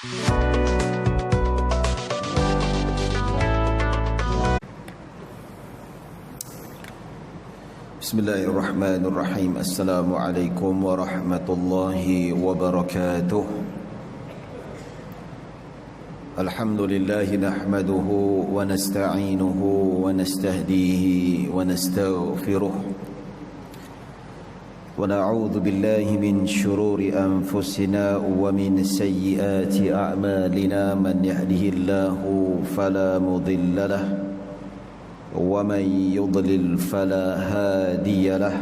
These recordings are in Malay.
Bismillahirrahmanirrahim. Assalamualaikum warahmatullahi wabarakatuh. Alhamdulillahi nahmaduhu wa nasta'inuhu wa nastahdihi wa nastaghfiruh wa na'udzu billahi min shururi anfusina wa min sayyiati a'malina. Man yahdihillahu fala mudilla lahu ومن يضلل فلا هادي له.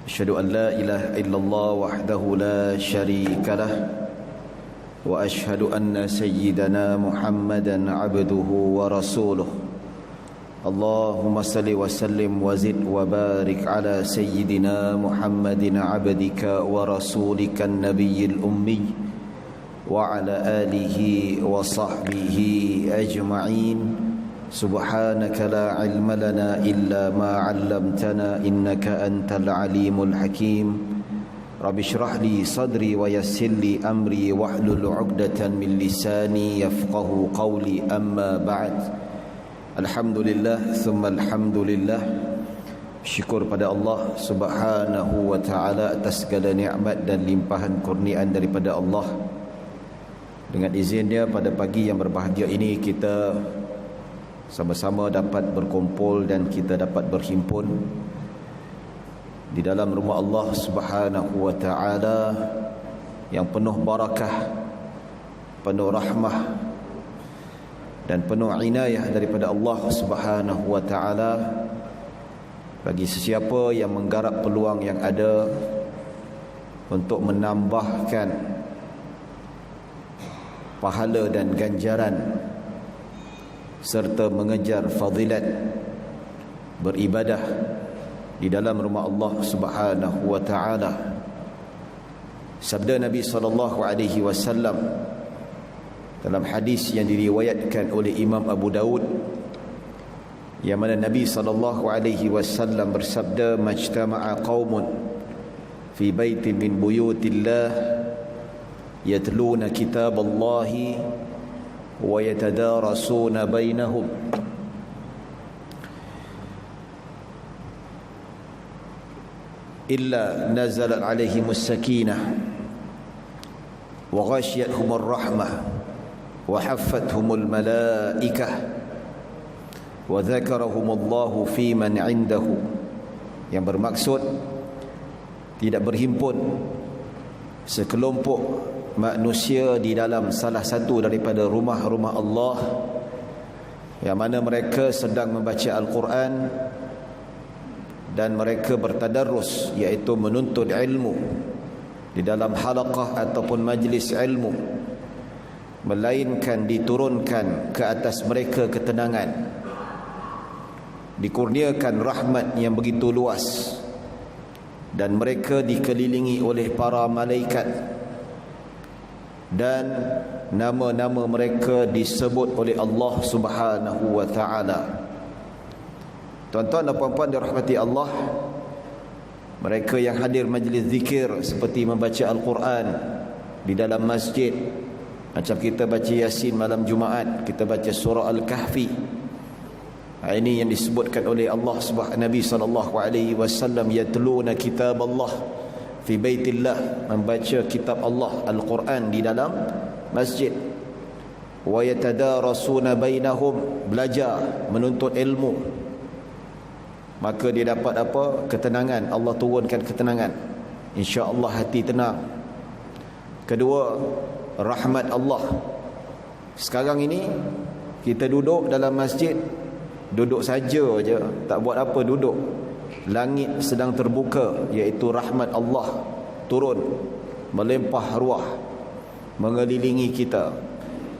أشهد أن لا إله إلا الله وحده لا شريك له وأشهد أن سيدنا محمدا عبده ورسوله. اللهم صل وسلم وزد وبارك على سيدنا محمد عبدك ورسولك النبي الأمي وعلى آله وصحبه أجمعين. سبحانك لا علم لنا إلا ما علمتنا إنك أنت العليم الحكيم. رب اشرح لي صدري ويسر لي أمري واحلل عقدة من لساني يفقه قولي. أما بعد. Alhamdulillah thumma alhamdulillah. Syukur pada Allah Subhanahu wa ta'ala atas segala nikmat dan limpahan kurniaan daripada Allah. Dengan izin Dia, pada pagi yang berbahagia ini kita sama-sama dapat berkumpul dan kita dapat berhimpun di dalam rumah Allah Subhanahu wa ta'ala yang penuh barakah, penuh rahmah dan penuh inayah daripada Allah Subhanahu wa ta'ala bagi sesiapa yang menggarap peluang yang ada untuk menambahkan pahala dan ganjaran serta mengejar fadilat beribadah di dalam rumah Allah Subhanahu wa ta'ala. Sabda Nabi sallallahu alaihi wasallam dalam hadis yang diriwayatkan oleh Imam Abu Daud, yang mana Nabi sallallahu alaihi wasallam bersabda, majtama'a qaumun fi baitin min buyutillah yatluna kitaballahi wa yatadarasuna bainahum illa nazalat alaihimus sakinah wa ghashiyatuhumur rahmah wa haffathumul malaikah wa dzakarahumullahu fi man indahu. Yang bermaksud tidak berhimpun sekelompok manusia di dalam salah satu daripada rumah-rumah Allah yang mana mereka sedang membaca Al-Quran dan mereka bertadarrus, iaitu menuntut ilmu di dalam halaqah ataupun majlis ilmu, melainkan diturunkan ke atas mereka ketenangan, dikurniakan rahmat yang begitu luas, dan mereka dikelilingi oleh para malaikat, dan nama-nama mereka disebut oleh Allah Subhanahu wa ta'ala. Tuan-tuan dan puan-puan dirahmati Allah, mereka yang hadir majlis zikir seperti membaca Al-Quran di dalam masjid, macam kita baca Yasin malam Jumaat, kita baca surah Al-Kahfi, ini yang disebutkan oleh Allah Nabi sallallahu alaihi wasallam, yatluna kitab Allah fi baitillah, membaca kitab Allah Al-Quran di dalam masjid, wa yatadarasuna bainahum, belajar menuntut ilmu, maka dia dapat apa? Ketenangan. Allah turunkan ketenangan, insya-Allah hati tenang. Kedua, rahmat Allah. Sekarang ini kita duduk dalam masjid, duduk saja je, tak buat apa, duduk. Langit sedang terbuka, iaitu rahmat Allah turun melimpah ruah mengelilingi kita.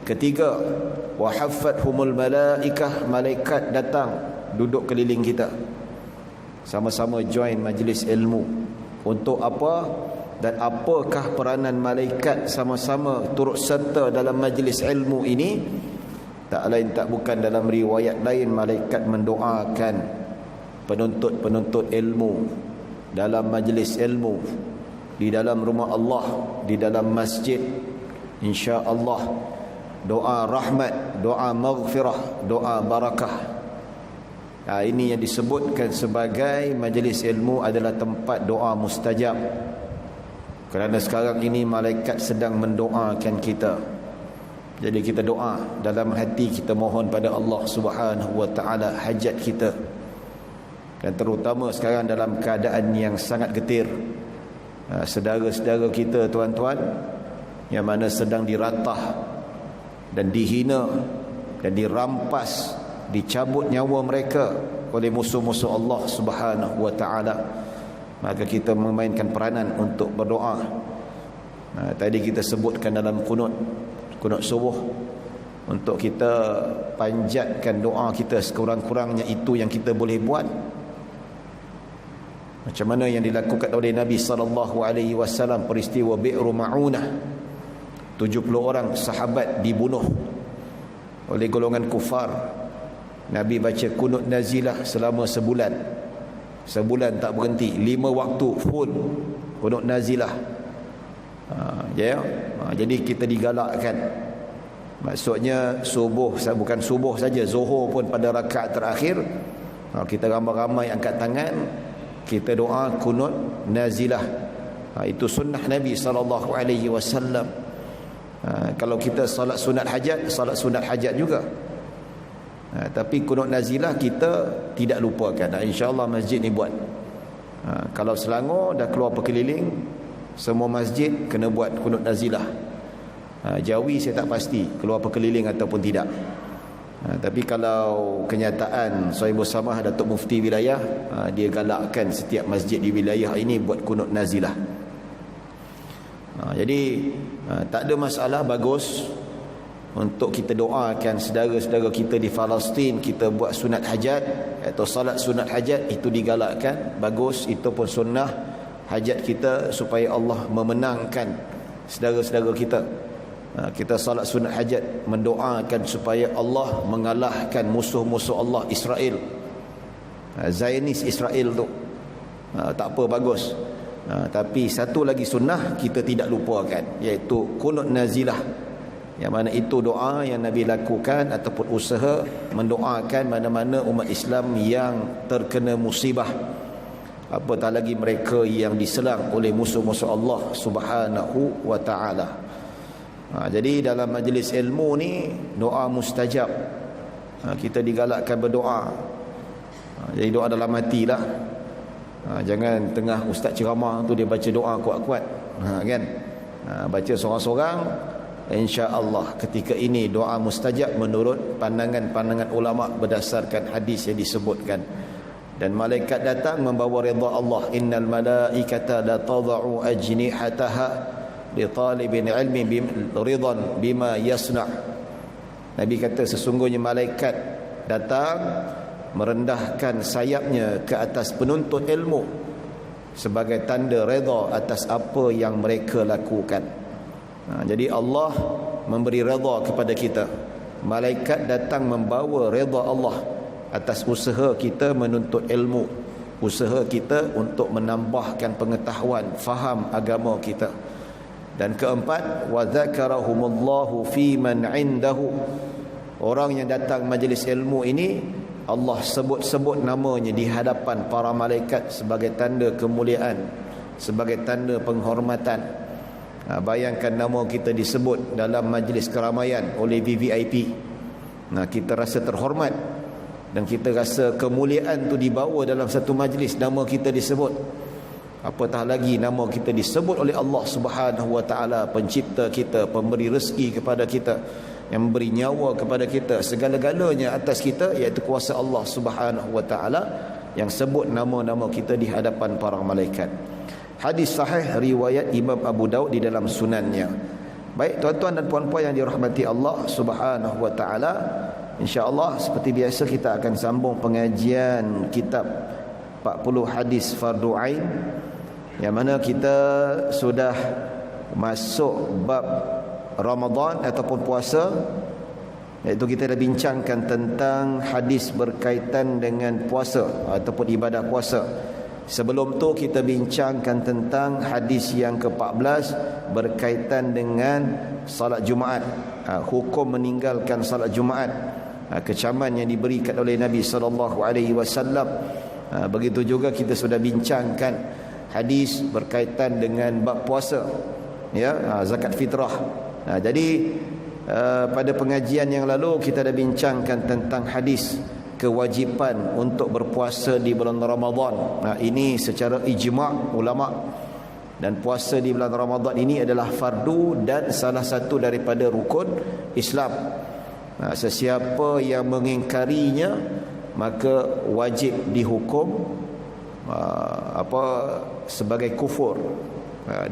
Ketiga, wa haffathumul malaikah, malaikat datang duduk keliling kita, sama-sama join majlis ilmu. Untuk apa dan apakah peranan malaikat sama-sama turut serta dalam majlis ilmu ini? Tak lain tak bukan, dalam riwayat lain malaikat mendoakan penuntut-penuntut ilmu dalam majlis ilmu di dalam rumah Allah, di dalam masjid, insya-Allah, doa rahmat, doa maghfirah, doa barakah. Ini yang disebutkan sebagai majlis ilmu adalah tempat doa mustajab. Kerana sekarang ini malaikat sedang mendoakan kita. Jadi kita doa dalam hati, kita mohon pada Allah Subhanahu wa taala hajat kita. Dan terutama sekarang dalam keadaan yang sangat getir, saudara-saudara kita tuan-tuan yang mana sedang diratah dan dihina dan dirampas, dicabut nyawa mereka oleh musuh-musuh Allah Subhanahu wa taala, maka kita memainkan peranan untuk berdoa. Tadi kita sebutkan dalam kunut subuh, untuk kita panjatkan doa kita sekurang-kurangnya itu yang kita boleh buat. Macam mana yang dilakukan oleh Nabi SAW, peristiwa Bi'ru Ma'unah, 70 orang sahabat dibunuh oleh golongan kufar. Nabi baca kunut nazilah selama sebulan tak berhenti, 5 waktu full kunut nazilah. Jadi kita digalakkan, maksudnya subuh, bukan subuh saja, zuhur pun pada rakaat terakhir kita ramai-ramai angkat tangan, kita doa kunut nazilah. Itu sunnah Nabi SAW. Kalau kita salat sunat hajat juga. Tapi kunut nazilah kita tidak lupakan. InsyaAllah masjid ni buat. Kalau Selangor dah keluar berkeliling, semua masjid kena buat kunut nazilah. Jawi saya tak pasti keluar berkeliling ataupun tidak. Tapi kalau kenyataan Sahibul Samah Datuk Mufti wilayah, dia galakkan setiap masjid di wilayah ini buat kunut nazilah. Jadi tak ada masalah, bagus untuk kita doakan saudara-saudara kita di Palestin. Kita buat sunat hajat atau salat sunat hajat, itu digalakkan, bagus. Itu pun sunnah hajat kita supaya Allah memenangkan saudara-saudara kita. Kita salat sunat hajat mendoakan supaya Allah mengalahkan musuh-musuh Allah, Israel, Zionis Israel tu. Tak apa, bagus. Tapi satu lagi sunnah kita tidak lupakan, iaitu kunut nazilah, yang mana itu doa yang Nabi lakukan ataupun usaha mendoakan mana-mana umat Islam yang terkena musibah, apatah lagi mereka yang diserang oleh musuh-musuh Allah Subhanahu wa taala. Jadi dalam majlis ilmu ni doa mustajab. Kita digalakkan berdoa. Jadi doa dalam hati lah. Jangan tengah ustaz ceramah tu dia baca doa kuat-kuat, kan? Baca seorang-seorang. Insya-Allah ketika ini doa mustajab menurut pandangan-pandangan ulama berdasarkan hadis yang disebutkan. Dan malaikat datang membawa redha Allah. Innal malaikata la tad'u ajnihataha li talibin ilmi ridan bima yasna'. Nabi kata sesungguhnya malaikat datang merendahkan sayapnya ke atas penuntut ilmu sebagai tanda redha atas apa yang mereka lakukan. Jadi Allah memberi redha kepada kita. Malaikat datang membawa redha Allah atas usaha kita menuntut ilmu, usaha kita untuk menambahkan pengetahuan, faham agama kita. Dan keempat, wa dzakarahumullahu fi man indahu. Orang yang datang majlis ilmu ini Allah sebut-sebut namanya di hadapan para malaikat sebagai tanda kemuliaan, sebagai tanda penghormatan. Bayangkan nama kita disebut dalam majlis keramaian oleh VVIP. Kita rasa terhormat dan kita rasa kemuliaan tu dibawa dalam satu majlis, nama kita disebut. Apatah lagi nama kita disebut oleh Allah Subhanahu wa taala, pencipta kita, pemberi rezeki kepada kita, yang memberi nyawa kepada kita, segala-galanya atas kita, iaitu kuasa Allah Subhanahu wa taala yang sebut nama-nama kita di hadapan para malaikat. Hadis sahih riwayat Imam Abu Daud di dalam sunannya. Baik tuan-tuan dan puan-puan yang dirahmati Allah Subhanahu wa taala, insya-Allah seperti biasa kita akan sambung pengajian kitab 40 hadis fardu ain, yang mana kita sudah masuk bab Ramadan ataupun puasa, iaitu kita dah bincangkan tentang hadis berkaitan dengan puasa ataupun ibadah puasa. Sebelum tu kita bincangkan tentang hadis yang ke-14 berkaitan dengan salat Jumaat, hukum meninggalkan salat Jumaat, kecaman yang diberikan oleh Nabi sallallahu alaihi wasallam. Begitu juga kita sudah bincangkan hadis berkaitan dengan bab puasa, ya, zakat fitrah. Jadi pada pengajian yang lalu kita dah bincangkan tentang hadis kewajipan untuk berpuasa di bulan Ramadan. Ini secara ijma' ulama, dan puasa di bulan Ramadan ini adalah fardu dan salah satu daripada rukun Islam. Sesiapa yang mengingkarinya maka wajib dihukum sebagai kufur.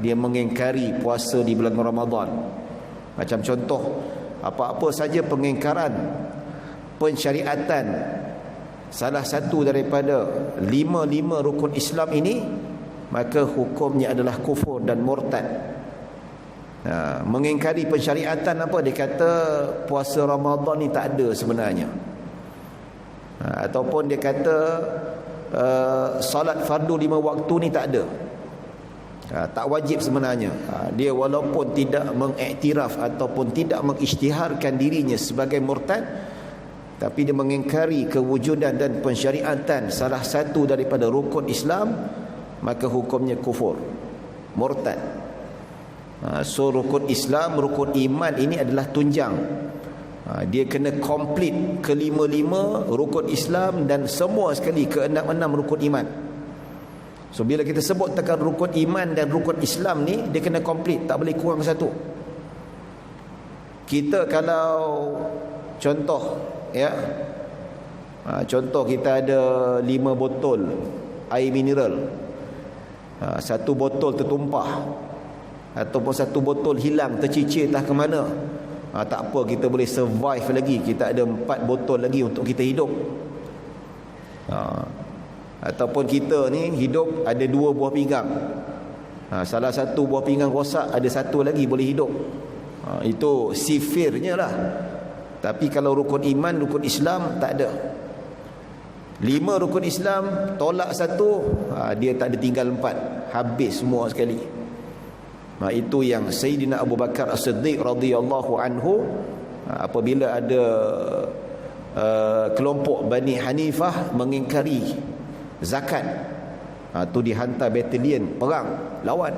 Dia mengingkari puasa di bulan Ramadan. Macam contoh, apa-apa saja pengingkaran pensyariatan salah satu daripada lima rukun Islam ini, maka hukumnya adalah kufur dan murtad. Mengingkari pensyariatan apa? Dia kata puasa Ramadan ni tak ada sebenarnya, ataupun dia kata salat fardu 5 waktu ni tak ada, tak wajib sebenarnya. Dia walaupun tidak mengiktiraf ataupun tidak mengisytiharkan dirinya sebagai murtad, tapi dia mengingkari kewujudan dan pensyariatan salah satu daripada rukun Islam, maka hukumnya kufur, murtad. So rukun Islam, rukun iman ini adalah tunjang. Dia kena komplit kelima-lima rukun Islam dan semua sekali ke-6 rukun iman. So bila kita sebut tekan rukun iman dan rukun Islam ni, dia kena komplit, tak boleh kurang satu. Kita kalau contoh, ya, contoh kita ada 5 botol air mineral, 1 botol tertumpah ataupun 1 botol hilang, tercicir entah ke mana, tak apa, kita boleh survive lagi. Kita ada 4 botol lagi untuk kita hidup. Ataupun kita ni hidup ada 2 buah pinggang, salah satu buah pinggang rosak, ada 1 lagi boleh hidup. Itu sifirnya lah. Tapi kalau rukun iman, rukun Islam tak ada. 5 rukun Islam tolak 1, dia tak ada, tinggal 4, habis semua sekali. Itu yang Sayyidina Abu Bakar As-Siddiq radhiyallahu anhu, apabila ada kelompok Bani Hanifah mengingkari zakat, tu dihantar batalion perang lawan,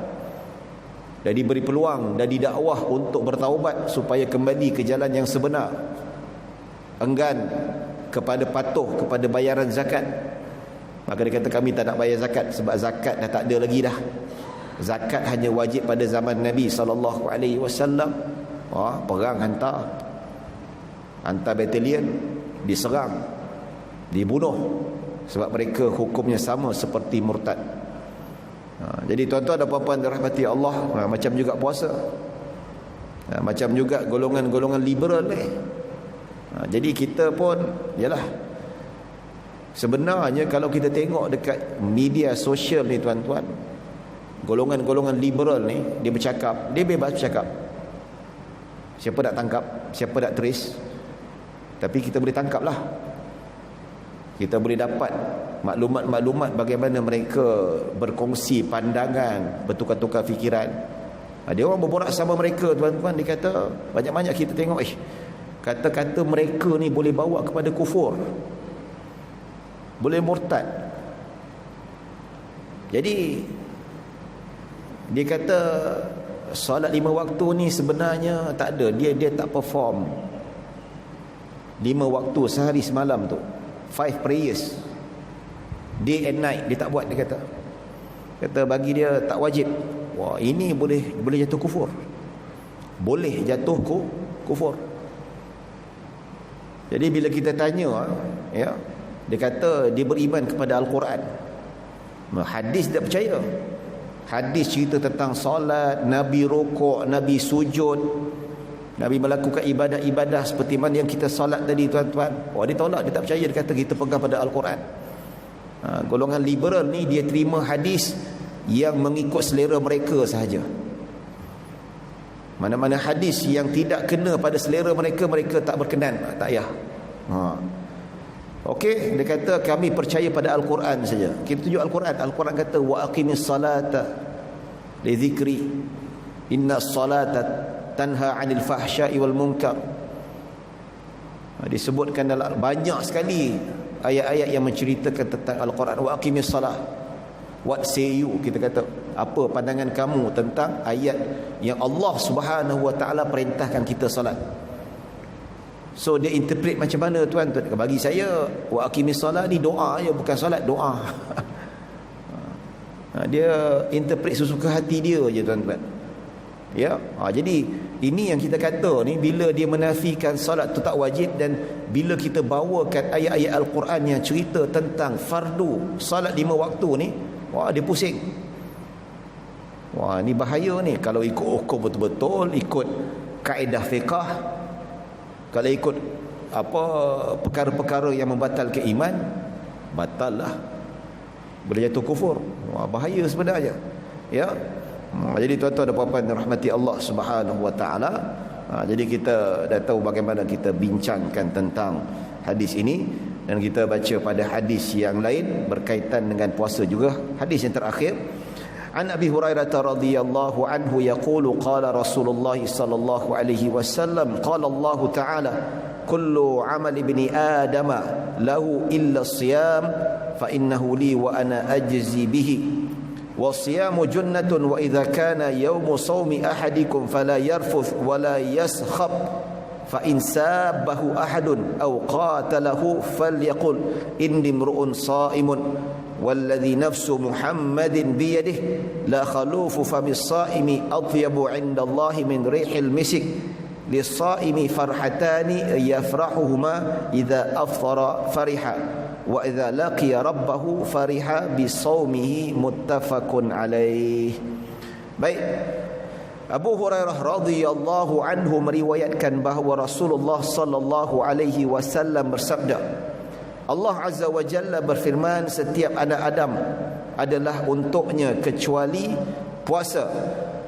dan diberi peluang dan didakwah untuk bertaubat supaya kembali ke jalan yang sebenar, enggan kepada patuh kepada bayaran zakat. Maka dia kata, kami tak nak bayar zakat sebab zakat dah tak ada lagi dah. Zakat hanya wajib pada zaman Nabi SAW. Perang hantar batalion, diserang, dibunuh, sebab mereka hukumnya sama seperti murtad. Jadi tuan-tuan dan puan-puan dirahmati Allah, macam juga puasa, macam juga golongan-golongan liberal ni. Jadi kita pun, yalah, sebenarnya kalau kita tengok dekat media sosial ni tuan-tuan, golongan-golongan liberal ni, dia bercakap, dia bebas bercakap. Siapa nak tangkap, siapa nak trace, tapi kita boleh tangkap lah. Kita boleh dapat maklumat-maklumat bagaimana mereka berkongsi pandangan, bertukar-tukar fikiran. Dia orang berborak sama mereka tuan-tuan, dia kata, banyak-banyak kita tengok, kata-kata mereka ni boleh bawa kepada kufur, boleh murtad. Jadi dia kata solat 5 waktu ni sebenarnya tak ada, dia tak perform 5 waktu sehari semalam tu, 5 prayers day and night, dia tak buat. Dia kata bagi dia tak wajib. Wah, ini boleh jatuh kufur, boleh jatuh kufur. Jadi bila kita tanya, ya, dia kata dia beriman kepada Al-Quran, hadis tak percaya. Hadis cerita tentang solat, Nabi rukuk, Nabi sujud, Nabi melakukan ibadah-ibadah seperti mana yang kita solat tadi tuan-tuan. Dia tolak, dia tak percaya. Dia kata kita pegang pada Al-Quran. Golongan liberal ni dia terima hadis yang mengikut selera mereka sahaja. Mana-mana hadis yang tidak kena pada selera mereka, mereka tak berkenan, tak payah. Okey, dia kata kami percaya pada Al-Quran saja. Kita tunjuk Al-Quran. Al-Quran kata wa aqimis salata li dzikri inna salata tanha 'anil fahsya'i wal munkar. Disebutkan dalam banyak sekali ayat-ayat yang menceritakan tentang Al-Quran. Wa aqimis salah. What say you? Kita kata, apa pandangan kamu tentang ayat yang Allah Subhanahu wa taala perintahkan kita solat? So dia interpret macam mana tuan? Bagi saya wa aqimis salat ni doa je, bukan solat, doa. Dia interpret sesuka hati dia je tuan-tuan. Ya, jadi ini yang kita kata ni, bila dia menafikan solat tu tak wajib, dan bila kita bawakan ayat-ayat Al-Quran yang cerita tentang fardu solat 5 waktu ni, wah dia pusing. Wah ni bahaya ni. Kalau ikut hukum betul-betul, ikut kaedah fiqah, kalau ikut apa perkara-perkara yang membatalkan iman, batal lah, boleh jatuh kufur. Wah bahaya sebenarnya. Ya. Jadi tuan-tuan dan puan-puan rahmati Allah Subhanahu wa taala, jadi kita dah tahu bagaimana kita bincangkan tentang hadis ini, dan kita baca pada hadis yang lain berkaitan dengan puasa juga. Hadis yang terakhir, an Abi Hurairah radhiyallahu anhu yaqulu qala Rasulullah sallallahu alaihi wasallam qala Allah taala kullu amal ibni adam lahu illa as-siyam fa innahu li wa ana ajzi bihi والصيام جنة وإذا كان يوم صوم أحدكم فلا يرفث ولا يسخب فإن سابه أحد أو قاتله فليقل إني امرؤ صائم والذي نفس محمد بيده لا خلوف فم الصائم أطيب عند الله من ريح المسك للصائم فرحتان يفرحهما إذا أفطر فرحا وإذا لقي ربه فرح بصومه متفق عليه. Baik, Abu Hurairah radhiyallahu anhu meriwayatkan bahawa Rasulullah sallallahu alaihi wasallam bersabda, Allah Azza wa Jalla berfirman, setiap anak Adam adalah untuknya kecuali puasa,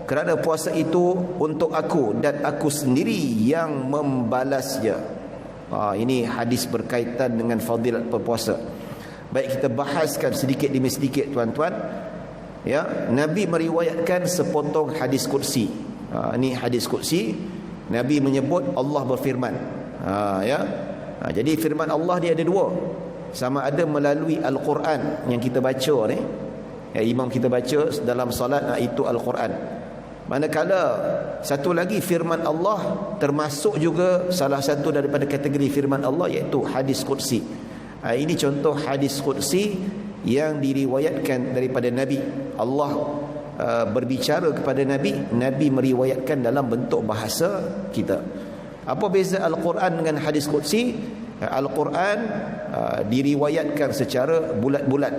kerana puasa itu untuk aku dan aku sendiri yang membalasnya. Ini hadis berkaitan dengan fadilat berpuasa. Baik, kita bahaskan sedikit demi sedikit tuan-tuan. Ya, Nabi meriwayatkan sepotong hadis qudsi. Ini hadis qudsi. Nabi menyebut Allah berfirman. Jadi firman Allah dia ada dua. Sama ada melalui Al-Quran yang kita baca ni, imam kita baca dalam salat, itu Al-Quran. Manakala satu lagi firman Allah, termasuk juga salah satu daripada kategori firman Allah, iaitu hadis qudsi. Ini contoh hadis qudsi yang diriwayatkan daripada Nabi. Allah berbicara kepada Nabi, Nabi meriwayatkan dalam bentuk bahasa kita. Apa beza Al-Quran dengan hadis qudsi? Al-Quran diriwayatkan secara bulat-bulat,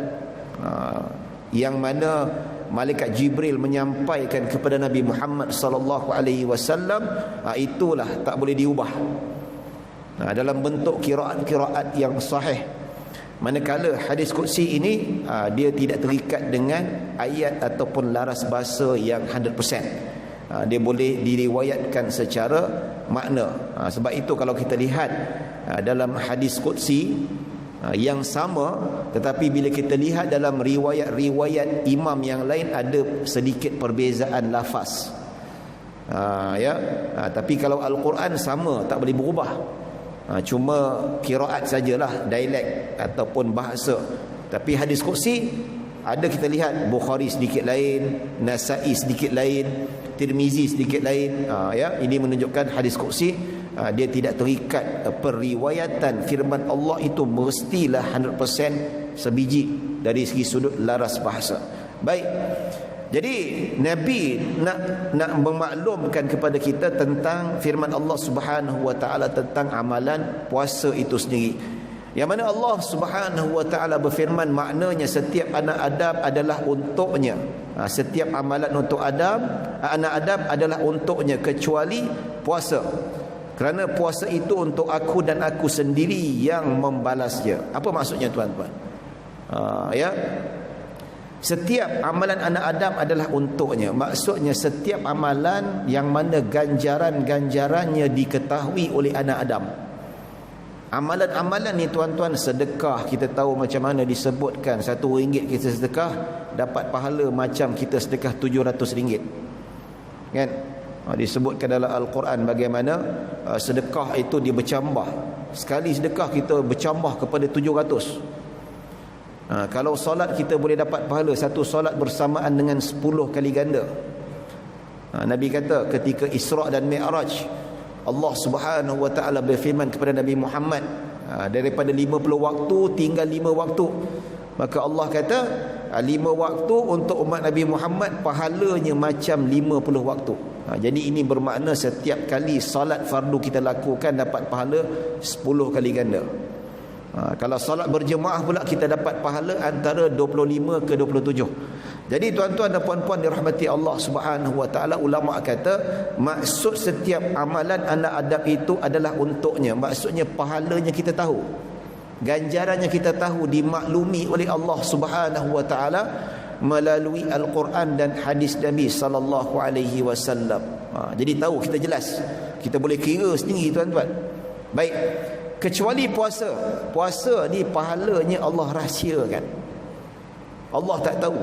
yang mana malaikat Jibril menyampaikan kepada Nabi Muhammad sallallahu alaihi wasallam, itulah tak boleh diubah dalam bentuk qiraat yang sahih. Manakala hadis qudsi ini dia tidak terikat dengan ayat ataupun laras bahasa yang 100%. Dia boleh diriwayatkan secara makna. Sebab itu kalau kita lihat dalam hadis qudsi yang sama, tetapi bila kita lihat dalam riwayat-riwayat imam yang lain ada sedikit perbezaan lafaz. Tapi kalau Al-Quran sama, tak boleh berubah. Cuma qiraat sajalah, dialek ataupun bahasa. Tapi hadis qudsi ada, kita lihat Bukhari sedikit lain, Nasa'i sedikit lain, Tirmizi sedikit lain. Ini menunjukkan hadis qudsi dia tidak terikat periwayatan firman Allah itu mestilah 100% sebiji dari segi sudut laras bahasa. Baik, jadi Nabi nak memaklumkan kepada kita tentang firman Allah Subhanahu wa taala tentang amalan puasa itu sendiri, yang mana Allah Subhanahu wa taala berfirman, maknanya setiap anak Adam adalah untuknya. Setiap amalan untuk anak Adam adalah untuknya kecuali puasa, kerana puasa itu untuk aku dan aku sendiri yang membalasnya. Apa maksudnya tuan-tuan? Setiap amalan anak Adam adalah untuknya. Maksudnya setiap amalan yang mana ganjaran-ganjarannya diketahui oleh anak Adam. Amalan-amalan ni tuan-tuan, sedekah kita tahu macam mana disebutkan, RM1 kita sedekah dapat pahala macam kita sedekah RM700, kan? Disebutkan dalam Al-Quran bagaimana sedekah itu dia bercambah. Sekali sedekah kita bercambah kepada 700. Kalau solat kita boleh dapat pahala satu solat bersamaan dengan 10 kali ganda. Nabi kata ketika Isra' dan Mi'raj, Allah Subhanahu wa ta'ala berfirman kepada Nabi Muhammad, daripada 50 waktu tinggal 5 waktu. Maka Allah kata 5 waktu untuk umat Nabi Muhammad pahalanya macam 50 waktu. Jadi ini bermakna setiap kali salat fardu kita lakukan dapat pahala 10 kali ganda. Kalau salat berjemaah pula kita dapat pahala antara 25 ke 27. Jadi tuan-tuan dan puan-puan dirahmati Allah Subhanahu wa taala, ulama kata maksud setiap amalan anak Adam itu adalah untuknya. Maksudnya pahalanya kita tahu, ganjarannya kita tahu, dimaklumi oleh Allah Subhanahu wa taala melalui Al-Quran dan hadis Nabi sallallahu alaihi wasallam. Jadi tahu, kita jelas, kita boleh kira sendiri tuan-tuan. Baik, kecuali puasa. Puasa ni pahalanya Allah rahsiakan. Allah tak tahu.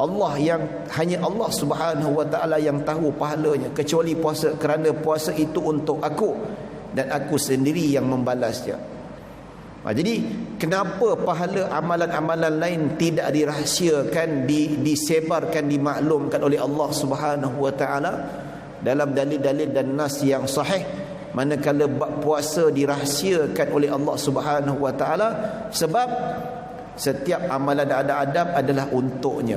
Allah yang, hanya Allah Subhanahu wa taala yang tahu pahalanya, kecuali puasa, kerana puasa itu untuk aku dan aku sendiri yang membalasnya. Jadi kenapa pahala amalan-amalan lain tidak dirahsiakan, disebarkan, dimaklumkan oleh Allah Subhanahu wa taala dalam dalil-dalil dan nas yang sahih, manakala bab puasa dirahsiakan oleh Allah Subhanahu wa taala? Sebab setiap amalan ada Adam adalah untuknya.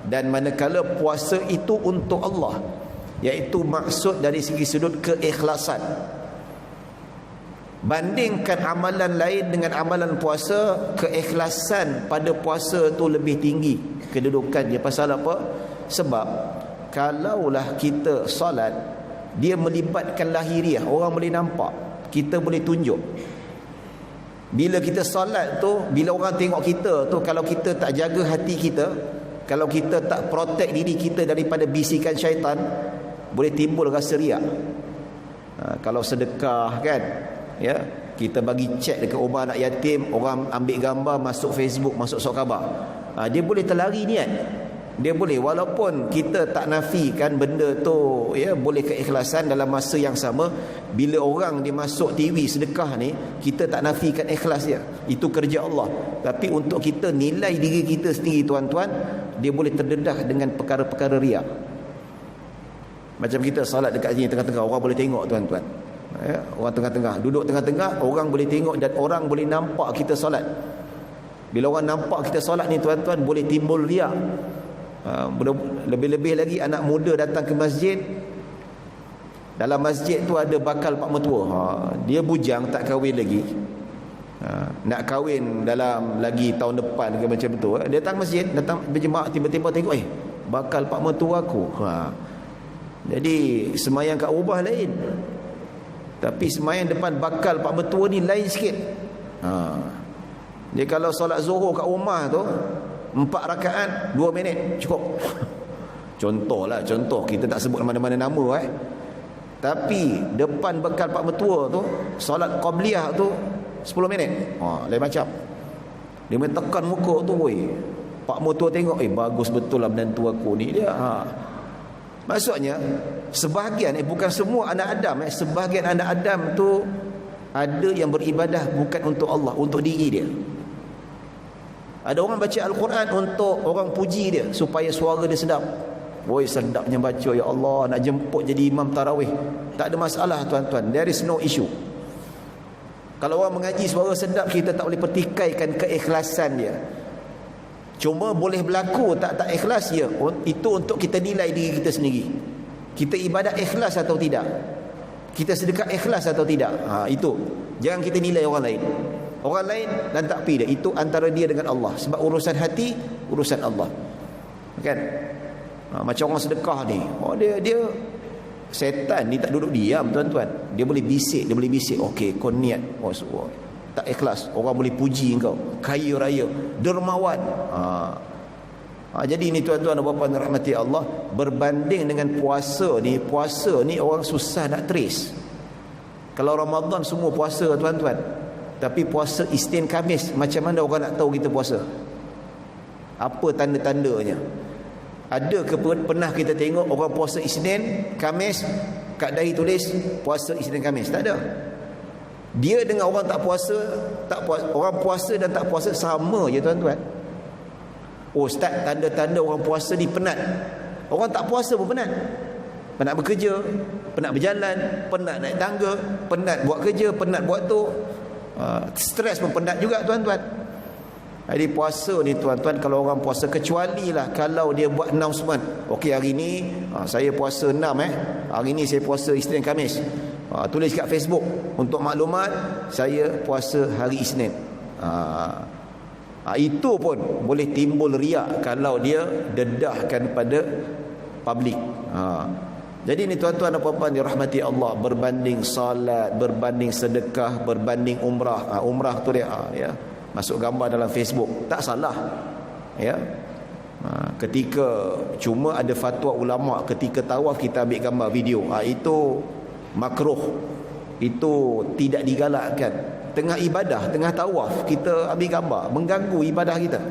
Dan manakala puasa itu untuk Allah, iaitu maksud dari segi sudut keikhlasan. Bandingkan amalan lain dengan amalan puasa, keikhlasan pada puasa tu lebih tinggi kedudukannya. Pasal apa? Sebab kalaulah kita solat, dia melibatkan lahiriah, orang boleh nampak, kita boleh tunjuk. Bila kita solat tu, bila orang tengok kita tu, kalau kita tak jaga hati kita, kalau kita tak protect diri kita daripada bisikan syaitan, boleh timbul rasa riak. Kalau sedekah kan, ya, kita bagi cek dekat rumah anak yatim, orang ambil gambar masuk Facebook, masuk surat khabar, dia boleh terlari niat. Dia boleh, walaupun kita tak nafikan benda tu, ya, boleh keikhlasan. Dalam masa yang sama, bila orang dia masuk TV sedekah ni, kita tak nafikan ikhlas dia, itu kerja Allah. Tapi untuk kita nilai diri kita sendiri tuan-tuan, dia boleh terdedah dengan perkara-perkara riak. Macam kita salat dekat sini tengah-tengah, orang boleh tengok tuan-tuan, ya, orang tengah-tengah, duduk tengah-tengah, orang boleh tengok dan orang boleh nampak kita salat. Bila orang nampak kita salat ni tuan-tuan, boleh timbul riak. Lebih-lebih lagi anak muda datang ke masjid, dalam masjid tu ada bakal pak mertua, dia bujang tak kahwin lagi, nak kahwin dalam lagi tahun depan ke macam tu, dia datang masjid, datang berjemaah, tiba-tiba tengok bakal pak mertua aku. Jadi semayang kat rumah lain, tapi semayang depan bakal pak mertua ni lain sikit. Dia kalau solat zuhur kat rumah tu 4 rakaat 2 minit cukup. Contoh, kita tak sebut mana-mana nama tapi depan bekal pak mertua tu, solat qabliyah tu 10 minit. Lain macam. Dia main tekan muka tu, pak mertua tengok, bagus betul lah menantu aku ni dia. Maksudnya sebahagian, bukan semua anak Adam, sebahagian anak Adam tu ada yang beribadah bukan untuk Allah, untuk diri dia. Ada orang baca Al-Quran untuk orang puji dia, supaya suara dia sedap. Sedapnya baca, ya Allah, nak jemput jadi imam tarawih. Tak ada masalah tuan-tuan, there is no issue. Kalau orang mengaji suara sedap, kita tak boleh pertikaikan keikhlasan dia. Cuma boleh berlaku tak ikhlas, ya, itu untuk kita nilai diri kita sendiri. Kita ibadat ikhlas atau tidak, kita sedekah ikhlas atau tidak. Itu jangan kita nilai orang lain. Orang lain dan takpi dia, itu antara dia dengan Allah. Sebab urusan hati, urusan Allah, kan? Macam orang sedekah ni, dia setan ni tak duduk diam tuan-tuan. Dia boleh bisik, okey, kau niat, tak ikhlas, orang boleh puji engkau, kaya raya, dermawan. Jadi ini tuan-tuan dan puan-puan rahmati Allah, berbanding dengan puasa ni orang susah nak trace. Kalau Ramadan semua puasa tuan-tuan, tapi puasa Isnin Khamis, macam mana orang nak tahu kita puasa? Apa tanda-tandanya? Ada ke pernah kita tengok orang puasa Isnin Khamis kat dahi tulis puasa Isnin Khamis? Tak ada. Dia dengan orang tak puasa, orang puasa dan tak puasa sama je tuan-tuan. Oh Ustaz, tanda-tanda orang puasa ni penat. Orang tak puasa pun penat. Penat bekerja, penat berjalan, penat naik tangga, penat buat kerja, penat buat tu. Stres pun penat juga tuan-tuan. Jadi puasa ni tuan-tuan, kalau orang puasa, kecuali lah kalau dia buat announcement, okey hari ni saya puasa 6 hari ni saya puasa Isnin Khamis, tulis kat Facebook untuk maklumat saya puasa hari Isnin. Itu pun boleh timbul riak kalau dia dedahkan pada public. Jadi ni tuan-tuan dan puan-puan dirahmati Allah, berbanding salat, berbanding sedekah, berbanding umrah. Umrah tu dia ya, masuk gambar dalam Facebook, tak salah ya. Ketika cuma ada fatwa ulama ketika tawaf kita ambil gambar video, itu makruh, itu tidak digalakkan. Tengah ibadah, tengah tawaf kita ambil gambar, mengganggu ibadah kita,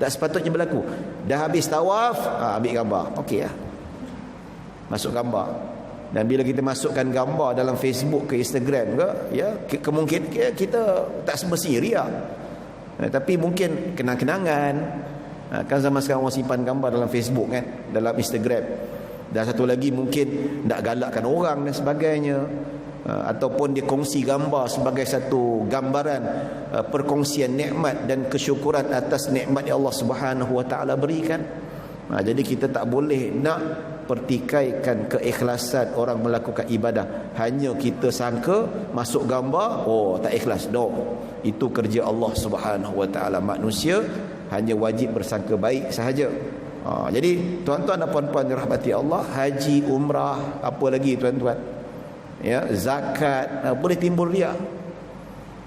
tak sepatutnya berlaku. Dah habis tawaf, ambil gambar, okey lah, masuk gambar. Dan bila kita masukkan gambar dalam Facebook ke Instagram ke, ya, kemungkinan kita tak semestinya riak, tapi mungkin kenang-kenangan. Kan zaman sekarang orang simpan gambar dalam Facebook kan, dalam Instagram. Dan satu lagi mungkin nak galakkan orang dan sebagainya, ataupun dia kongsi gambar sebagai satu gambaran perkongsian nikmat dan kesyukuran atas nikmat yang Allah Subhanahu Wa Taala berikan. Jadi kita tak boleh nak pertikaikan keikhlasan orang melakukan ibadah. Hanya kita sangka masuk gambar, oh tak ikhlas. No, itu kerja Allah Subhanahu Wa Taala. Manusia hanya wajib bersangka baik sahaja. Jadi tuan-tuan dan puan-puan dirahmati Allah, haji, umrah, apa lagi tuan-tuan, ya, zakat, boleh timbul riak.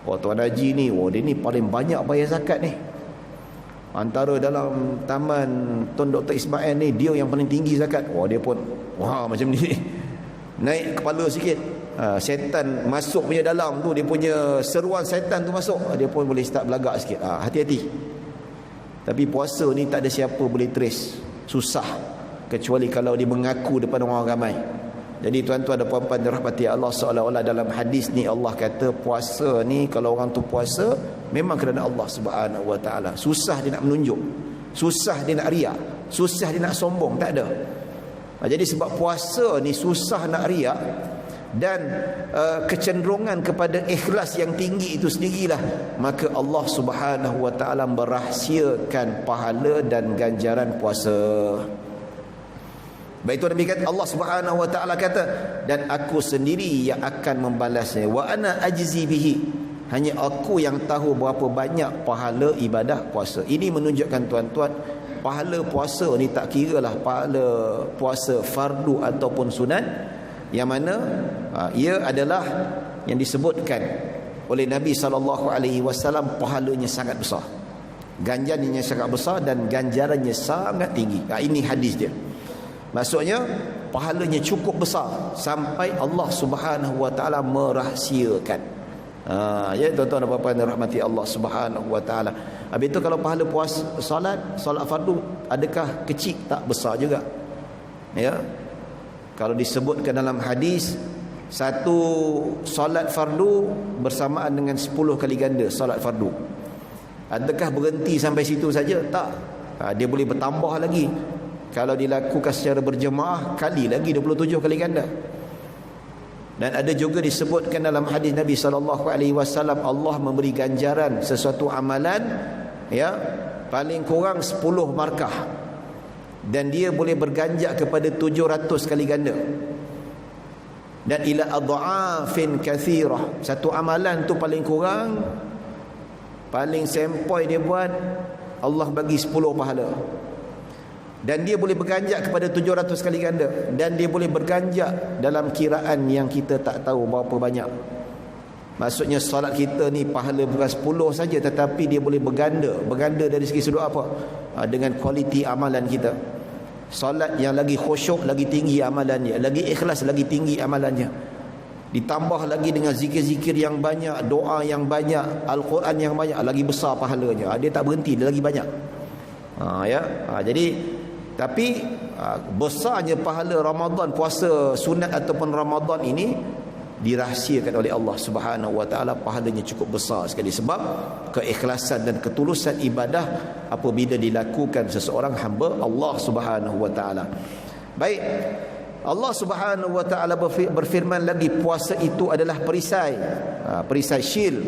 Oh tuan haji ni, oh dia ni paling banyak bayar zakat ni. Antara dalam taman Tun Dr. Ismail ni, dia yang paling tinggi zakat. Wah dia pun, wah macam ni, naik kepala sikit. Setan masuk punya dalam tu, dia punya seruan setan tu masuk, dia pun boleh start belagak sikit. Hati-hati. Tapi puasa ni tak ada siapa boleh trace, susah, kecuali kalau dia mengaku depan orang ramai. Jadi tuan-tuan dan puan-puan dirahmati Allah, seolah-olah dalam hadis ni Allah kata puasa ni, kalau orang tu puasa memang kerana Allah Subhanahu Wa Taala. Susah dia nak menunjuk, susah dia nak riak, susah dia nak sombong, tak ada. Jadi sebab puasa ni susah nak riak, dan kecenderungan kepada ikhlas yang tinggi itu sendirilah, maka Allah Subhanahu Wa Taala merahsiakan pahala dan ganjaran puasa. Baik itu Nabi kata, Allah Subhanahu Wa Taala kata, dan aku sendiri yang akan membalasnya, wa ana ajzi bihi, hanya aku yang tahu berapa banyak pahala ibadah puasa. Ini menunjukkan tuan-tuan, pahala puasa ni tak kiralah pahala puasa fardu ataupun sunat, yang mana ia adalah yang disebutkan oleh Nabi SAW, pahalanya sangat besar, ganjarannya sangat besar dan ganjarannya sangat tinggi. Ini hadis dia. Maksudnya pahalanya cukup besar sampai Allah Subhanahu Wa Taala merahsiakan. Ya tuan-tuan dan puan-puan rahmati Allah Subhanahu Wa Taala. Habis itu kalau pahala puasa solat fardu, adakah kecil? Tak, besar juga. Ya. Kalau disebutkan dalam hadis, satu solat fardu bersamaan dengan 10 kali ganda solat fardu. Adakah berhenti sampai situ saja? Tak. Dia boleh bertambah lagi. Kalau dilakukan secara berjemaah, kali lagi 27 kali ganda. Dan ada juga disebutkan dalam hadis Nabi SAW, Allah memberi ganjaran sesuatu amalan, ya, paling kurang 10 markah, dan dia boleh berganjak kepada 700 kali ganda, dan ila adha'afin kathirah. Satu amalan tu paling kurang, paling sempoi dia buat, Allah bagi 10 pahala, dan dia boleh berganjak kepada 700 kali ganda, dan dia boleh berganjak dalam kiraan yang kita tak tahu berapa banyak. Maksudnya solat kita ni pahala bukan 10 saja, tetapi dia boleh berganda dari segi sudut apa? Dengan kualiti amalan kita. Solat yang lagi khusyuk lagi tinggi amalannya, lagi ikhlas lagi tinggi amalannya. ditambah lagi dengan zikir-zikir yang banyak, doa yang banyak, Al-Quran yang banyak, lagi besar pahalanya. Dia tak berhenti, dia lagi banyak. Jadi tapi besarnya pahala Ramadan, puasa sunat ataupun Ramadan ini dirahsiakan oleh Allah Subhanahu wa taala, pahalanya cukup besar sekali sebab keikhlasan dan ketulusan ibadah apabila dilakukan seseorang hamba Allah Subhanahu wa taala. Baik, Allah Subhanahu wa taala berfirman lagi, puasa itu adalah perisai, perisai shield.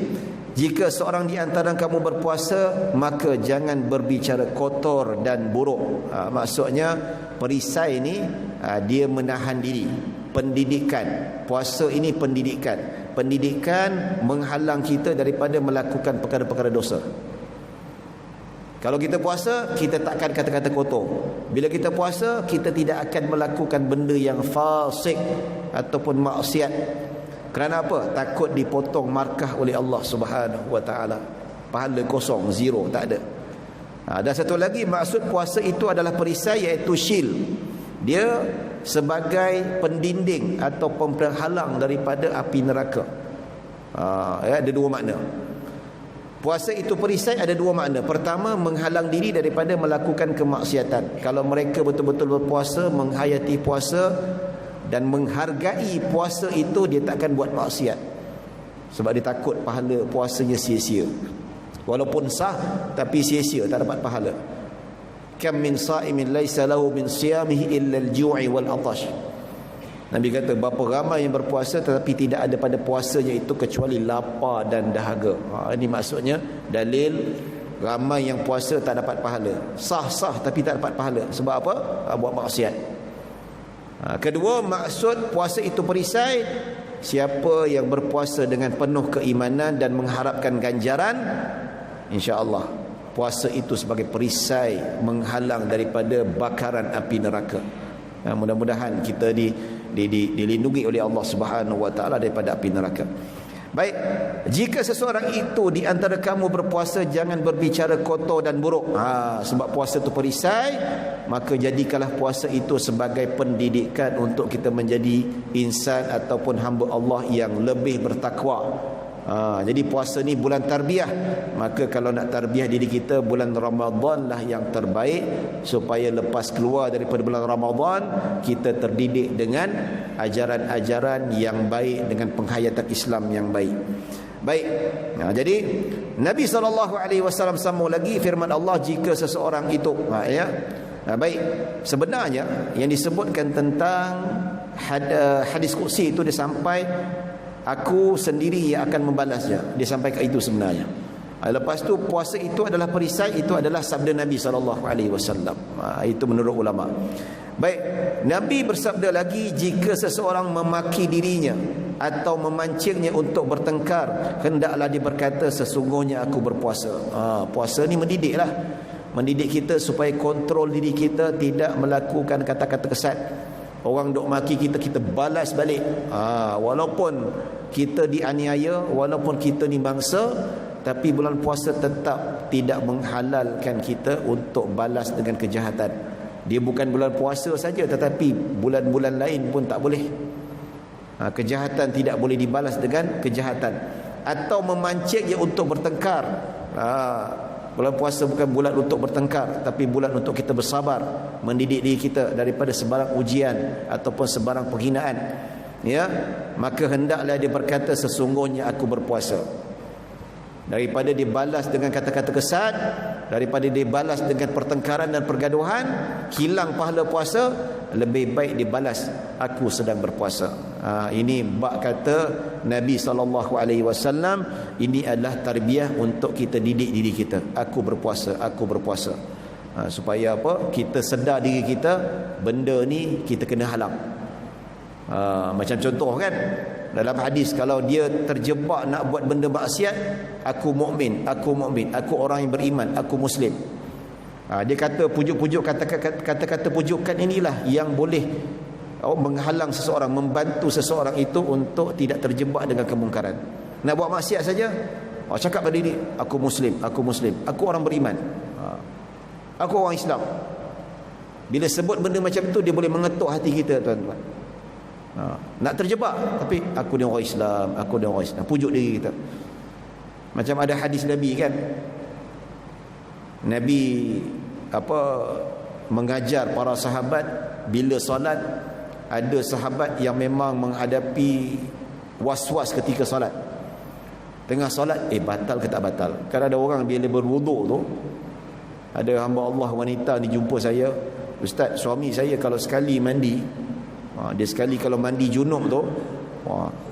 Jika seorang di antara kamu berpuasa, maka jangan berbicara kotor dan buruk. Maksudnya perisai ni dia menahan diri. Pendidikan, puasa ini pendidikan. Pendidikan menghalang kita daripada melakukan perkara-perkara dosa. Kalau kita puasa, kita takkan kata-kata kotor. Bila kita puasa, kita tidak akan melakukan benda yang fasik ataupun maksiat. Kerana apa? Takut dipotong markah oleh Allah Subhanahu wa taala. Pahala kosong, zero, tak ada. Dan satu lagi, maksud puasa itu adalah perisai, iaitu shield. Dia sebagai pendinding atau penghalang daripada api neraka. Ada dua makna. Puasa itu perisai ada dua makna. Pertama, menghalang diri daripada melakukan kemaksiatan. Kalau mereka betul-betul berpuasa, menghayati puasa dan menghargai puasa itu, dia takkan buat maksiat. Sebab dia takut pahala puasanya sia-sia. Walaupun sah, tapi sia-sia, tak dapat pahala. Kam min sa'imin laysa lahu min siyamihi illa al-ju'i wal 'atash. Nabi kata, berapa ramai yang berpuasa tetapi tidak ada pada puasanya itu kecuali lapar dan dahaga. Ini maksudnya dalil ramai yang puasa tak dapat pahala. Sah-sah tapi tak dapat pahala. Sebab apa? Buat maksiat. Kedua, maksud puasa itu perisai. Siapa yang berpuasa dengan penuh keimanan dan mengharapkan ganjaran, insya-Allah puasa itu sebagai perisai menghalang daripada bakaran api neraka. Mudah-mudahan kita dilindungi oleh Allah Subhanahu wa taala daripada api neraka. Baik, jika seseorang itu di antara kamu berpuasa, jangan berbicara kotor dan buruk. Sebab puasa itu perisai, maka jadikanlah puasa itu sebagai pendidikan untuk kita menjadi insan ataupun hamba Allah yang lebih bertakwa. Jadi puasa ni bulan tarbiyah. Maka kalau nak tarbiyah diri kita, bulan Ramadan lah yang terbaik, supaya lepas keluar daripada bulan Ramadan kita terdidik dengan ajaran-ajaran yang baik, dengan penghayatan Islam yang baik. Baik. Jadi Nabi SAW sambung lagi firman Allah, jika seseorang itu baik, sebenarnya yang disebutkan tentang hadis qudsi itu dia sampai aku sendiri yang akan membalasnya. Dia sampaikan itu sebenarnya. Lepas tu puasa itu adalah perisai, itu adalah sabda Nabi SAW. Itu menurut ulama. Baik, Nabi bersabda lagi, jika seseorang memaki dirinya atau memancingnya untuk bertengkar, hendaklah dia berkata, sesungguhnya aku berpuasa. Puasa ni mendidiklah. Mendidik kita supaya kontrol diri kita, tidak melakukan kata-kata kesat. Orang duk maki kita, kita balas balik. Walaupun kita dianiaya, walaupun kita ni bangsa, tapi bulan puasa tetap tidak menghalalkan kita untuk balas dengan kejahatan. Dia bukan bulan puasa saja, tetapi bulan-bulan lain pun tak boleh. Kejahatan tidak boleh dibalas dengan kejahatan. Atau memancingnya untuk bertengkar. Bulan puasa bukan bulan untuk bertengkar, tapi bulan untuk kita bersabar, mendidik diri kita daripada sebarang ujian ataupun sebarang penghinaan. Maka hendaklah dia berkata, sesungguhnya aku berpuasa. Daripada dibalas dengan kata-kata kesat, daripada dibalas dengan pertengkaran dan pergaduhan, hilang pahala puasa, lebih baik dibalas, aku sedang berpuasa. Ini bab kata Nabi SAW. Ini adalah tarbiyah untuk kita didik diri kita. Aku berpuasa, aku berpuasa. Supaya apa? Kita sedar diri kita, benda ni kita kena halang. Macam contoh kan, dalam hadis, kalau dia terjebak nak buat benda maksiat, aku mukmin, aku orang yang beriman, aku muslim. Dia kata pujuk-pujuk, kata-kata pujukan inilah yang boleh menghalang seseorang, membantu seseorang itu untuk tidak terjebak dengan kemungkaran. Nak buat maksiat saja, cakap pada diri, aku muslim, aku orang beriman, aku orang Islam. Bila sebut benda macam tu, dia boleh mengetuk hati kita, tuan-tuan. Nak terjebak, tapi aku ni orang Islam, aku ni orang Islam, pujuk diri kita. Macam ada hadis Nabi kan, Nabi mengajar para sahabat bila solat, ada sahabat yang memang menghadapi was-was ketika solat. Tengah solat, batal ke tak batal? Kan ada orang bila berwuduk tu, ada hamba Allah wanita ni jumpa saya, Ustaz, suami saya kalau sekali mandi, dia sekali kalau mandi junub tu,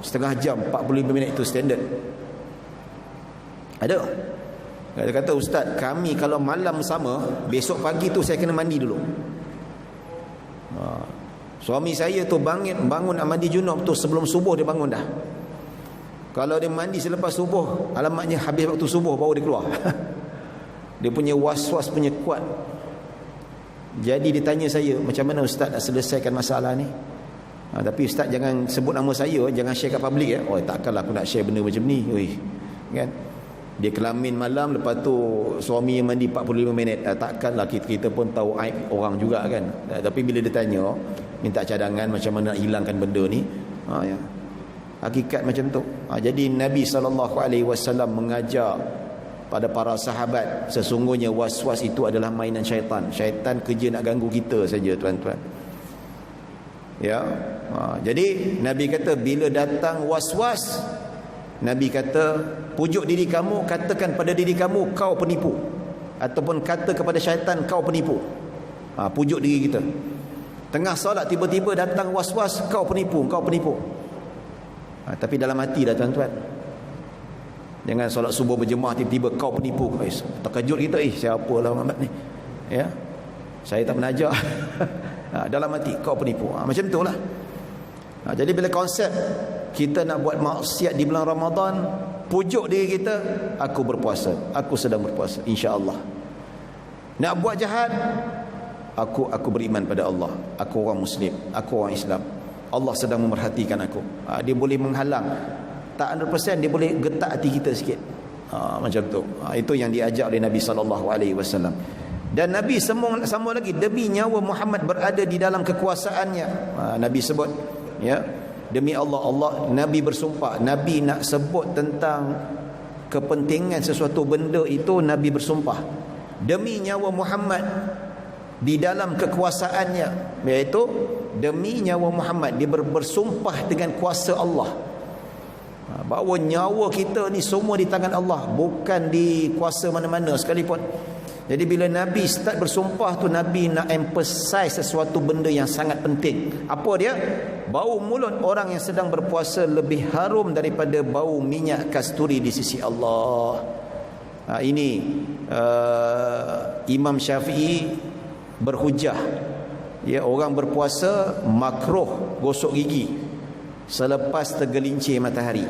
setengah jam, 45 minit itu standard. Ada. Dia kata, Ustaz, kami kalau malam sama, besok pagi tu saya kena mandi dulu. Suami saya tu bangun nak mandi junub tu sebelum subuh dia bangun dah. Kalau dia mandi selepas subuh, alamatnya habis waktu subuh baru dia keluar. Dia punya was-was punya kuat. Jadi dia tanya saya, macam mana Ustaz nak selesaikan masalah ni? Tapi Ustaz jangan sebut nama saya, jangan share kat public. Takkanlah aku nak share benda macam ni. Kan? Dia kelamin malam, lepas tu suami yang mandi 45 minit. Takkanlah kita pun tahu aib orang juga kan. Tapi bila dia tanya, minta cadangan macam mana nak hilangkan benda ni, ya. Hakikat macam tu. Jadi Nabi SAW mengajar pada para sahabat, sesungguhnya was-was itu adalah mainan syaitan. Syaitan kerja nak ganggu kita saja, tuan-tuan. Ya. Jadi Nabi kata bila datang was-was, Nabi kata, pujuk diri kamu, katakan pada diri kamu kau penipu, ataupun kata kepada syaitan kau penipu. Pujuk diri kita. Tengah solat tiba-tiba datang was-was, kau penipu, kau penipu. Tapi dalam hati dah, tuan-tuan. Jangan solat subuh berjemaah tiba-tiba kau penipu. Terkejut kita, siapalah Muhammad ni, ya, saya tak pernah ajar. Dalam hati kau penipu. Macam itulah. Jadi bila konsep kita nak buat maksiat di bulan Ramadan, pujuk diri kita, aku berpuasa, aku sedang berpuasa, insya-Allah. Nak buat jahat, aku beriman pada Allah, aku orang Muslim, aku orang Islam, Allah sedang memerhatikan aku. Dia boleh menghalang, tak 100%, dia boleh getak hati kita sikit. Macam tu. Itu yang diajar oleh Nabi SAW. Dan Nabi sambung lagi, demi nyawa Muhammad berada di dalam kekuasaannya. Nabi sebut, ya, demi Allah, Nabi bersumpah. Nabi nak sebut tentang kepentingan sesuatu benda itu, Nabi bersumpah. Demi nyawa Muhammad di dalam kekuasaannya, iaitu demi nyawa Muhammad, dia bersumpah dengan kuasa Allah, bahawa nyawa kita ni semua di tangan Allah, bukan di kuasa mana-mana sekalipun. Jadi bila Nabi start bersumpah tu, Nabi nak emphasize sesuatu benda yang sangat penting. Apa dia? Bau mulut orang yang sedang berpuasa lebih harum daripada bau minyak kasturi di sisi Allah. Ini Imam Syafi'i berhujah, ya, orang berpuasa makruh gosok gigi selepas tergelincir matahari.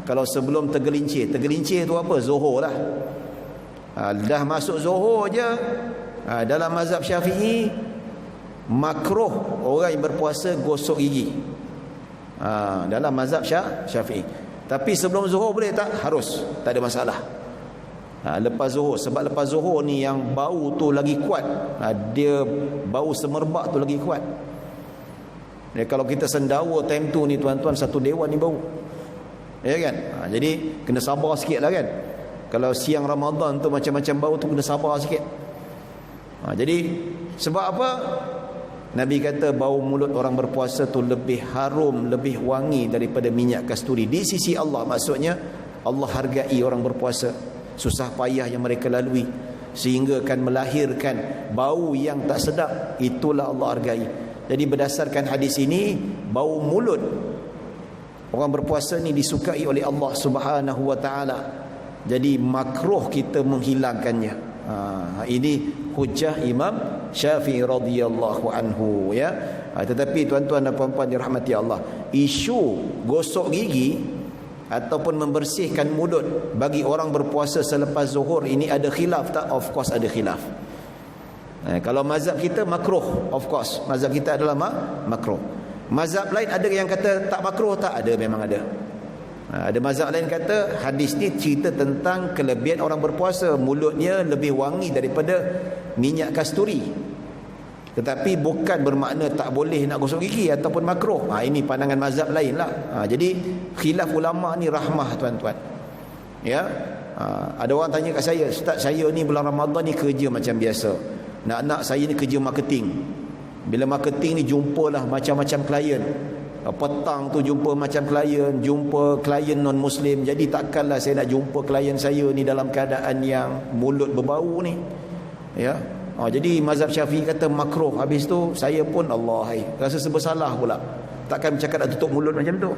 Kalau sebelum tergelincir tu apa? Zuhur lah. Dah masuk zuhur je, dalam mazhab Syafi'i makruh orang yang berpuasa gosok gigi, dalam mazhab Syafi'i. Tapi sebelum zuhur boleh tak? Harus, tak ada masalah. Lepas zuhur, sebab lepas zuhur ni yang bau tu lagi kuat, dia bau semerbak tu lagi kuat. Kalau kita sendawa time tu ni, tuan-tuan, satu dewan ni bau, ya kan? Jadi kena sabar sikit lah kan. Kalau siang Ramadan tu macam-macam bau tu, kena sabar sikit. Jadi sebab apa? Nabi kata bau mulut orang berpuasa tu lebih harum, lebih wangi daripada minyak kasturi di sisi Allah. Maksudnya Allah hargai orang berpuasa, susah payah yang mereka lalui sehingga akan melahirkan bau yang tak sedap. Itulah Allah hargai. Jadi berdasarkan hadis ini, bau mulut orang berpuasa ni disukai oleh Allah Subhanahu wa taala. Jadi makruh kita menghilangkannya. Ini hujah Imam Syafi'i radhiyallahu anhu, ya. Tetapi tuan-tuan dan puan-puan dirahmati Allah, isu gosok gigi ataupun membersihkan mulut bagi orang berpuasa selepas zuhur ini ada khilaf tak? Of course ada khilaf. Kalau mazhab kita makruh, of course mazhab kita adalah makruh. Mazhab lain ada yang kata tak makruh, tak? Ada, memang ada. Ada mazhab lain kata hadis ni cerita tentang kelebihan orang berpuasa, mulutnya lebih wangi daripada minyak kasturi. Tetapi bukan bermakna tak boleh nak gosok gigi ataupun makruh. Ini pandangan mazhab lain lah. Jadi khilaf ulama ni rahmah tuan-tuan. Ya. Ada orang tanya kat saya, "Ustaz, saya ni bulan Ramadan ni kerja macam biasa. Nak saya ni kerja marketing. Bila marketing ni jumpalah macam-macam klien. Petang tu jumpa macam klien, jumpa klien non-Muslim. Jadi takkanlah saya nak jumpa klien saya ni dalam keadaan yang mulut berbau ni." Ya. Jadi mazhab Syafi'i kata makruh. Habis tu saya pun rasa bersalah pula. Takkan bercakap nak tutup mulut macam tu.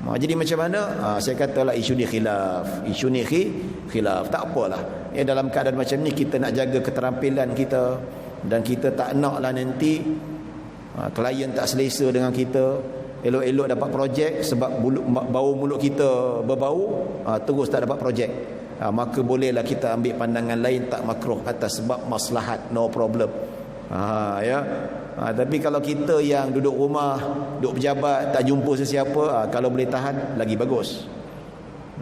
Jadi macam mana? Saya katalah isu ni khilaf. Isu ni khilaf. Tak apalah. Ya, dalam keadaan macam ni kita nak jaga keterampilan kita, dan kita tak naklah nanti klien tak selesa dengan kita, elok-elok dapat projek sebab bau mulut kita berbau, terus tak dapat projek. Maka bolehlah kita ambil pandangan lain, tak makruh atas sebab maslahat, no problem. Ya. Tapi kalau kita yang duduk rumah, duduk pejabat, tak jumpa sesiapa, kalau boleh tahan lagi bagus.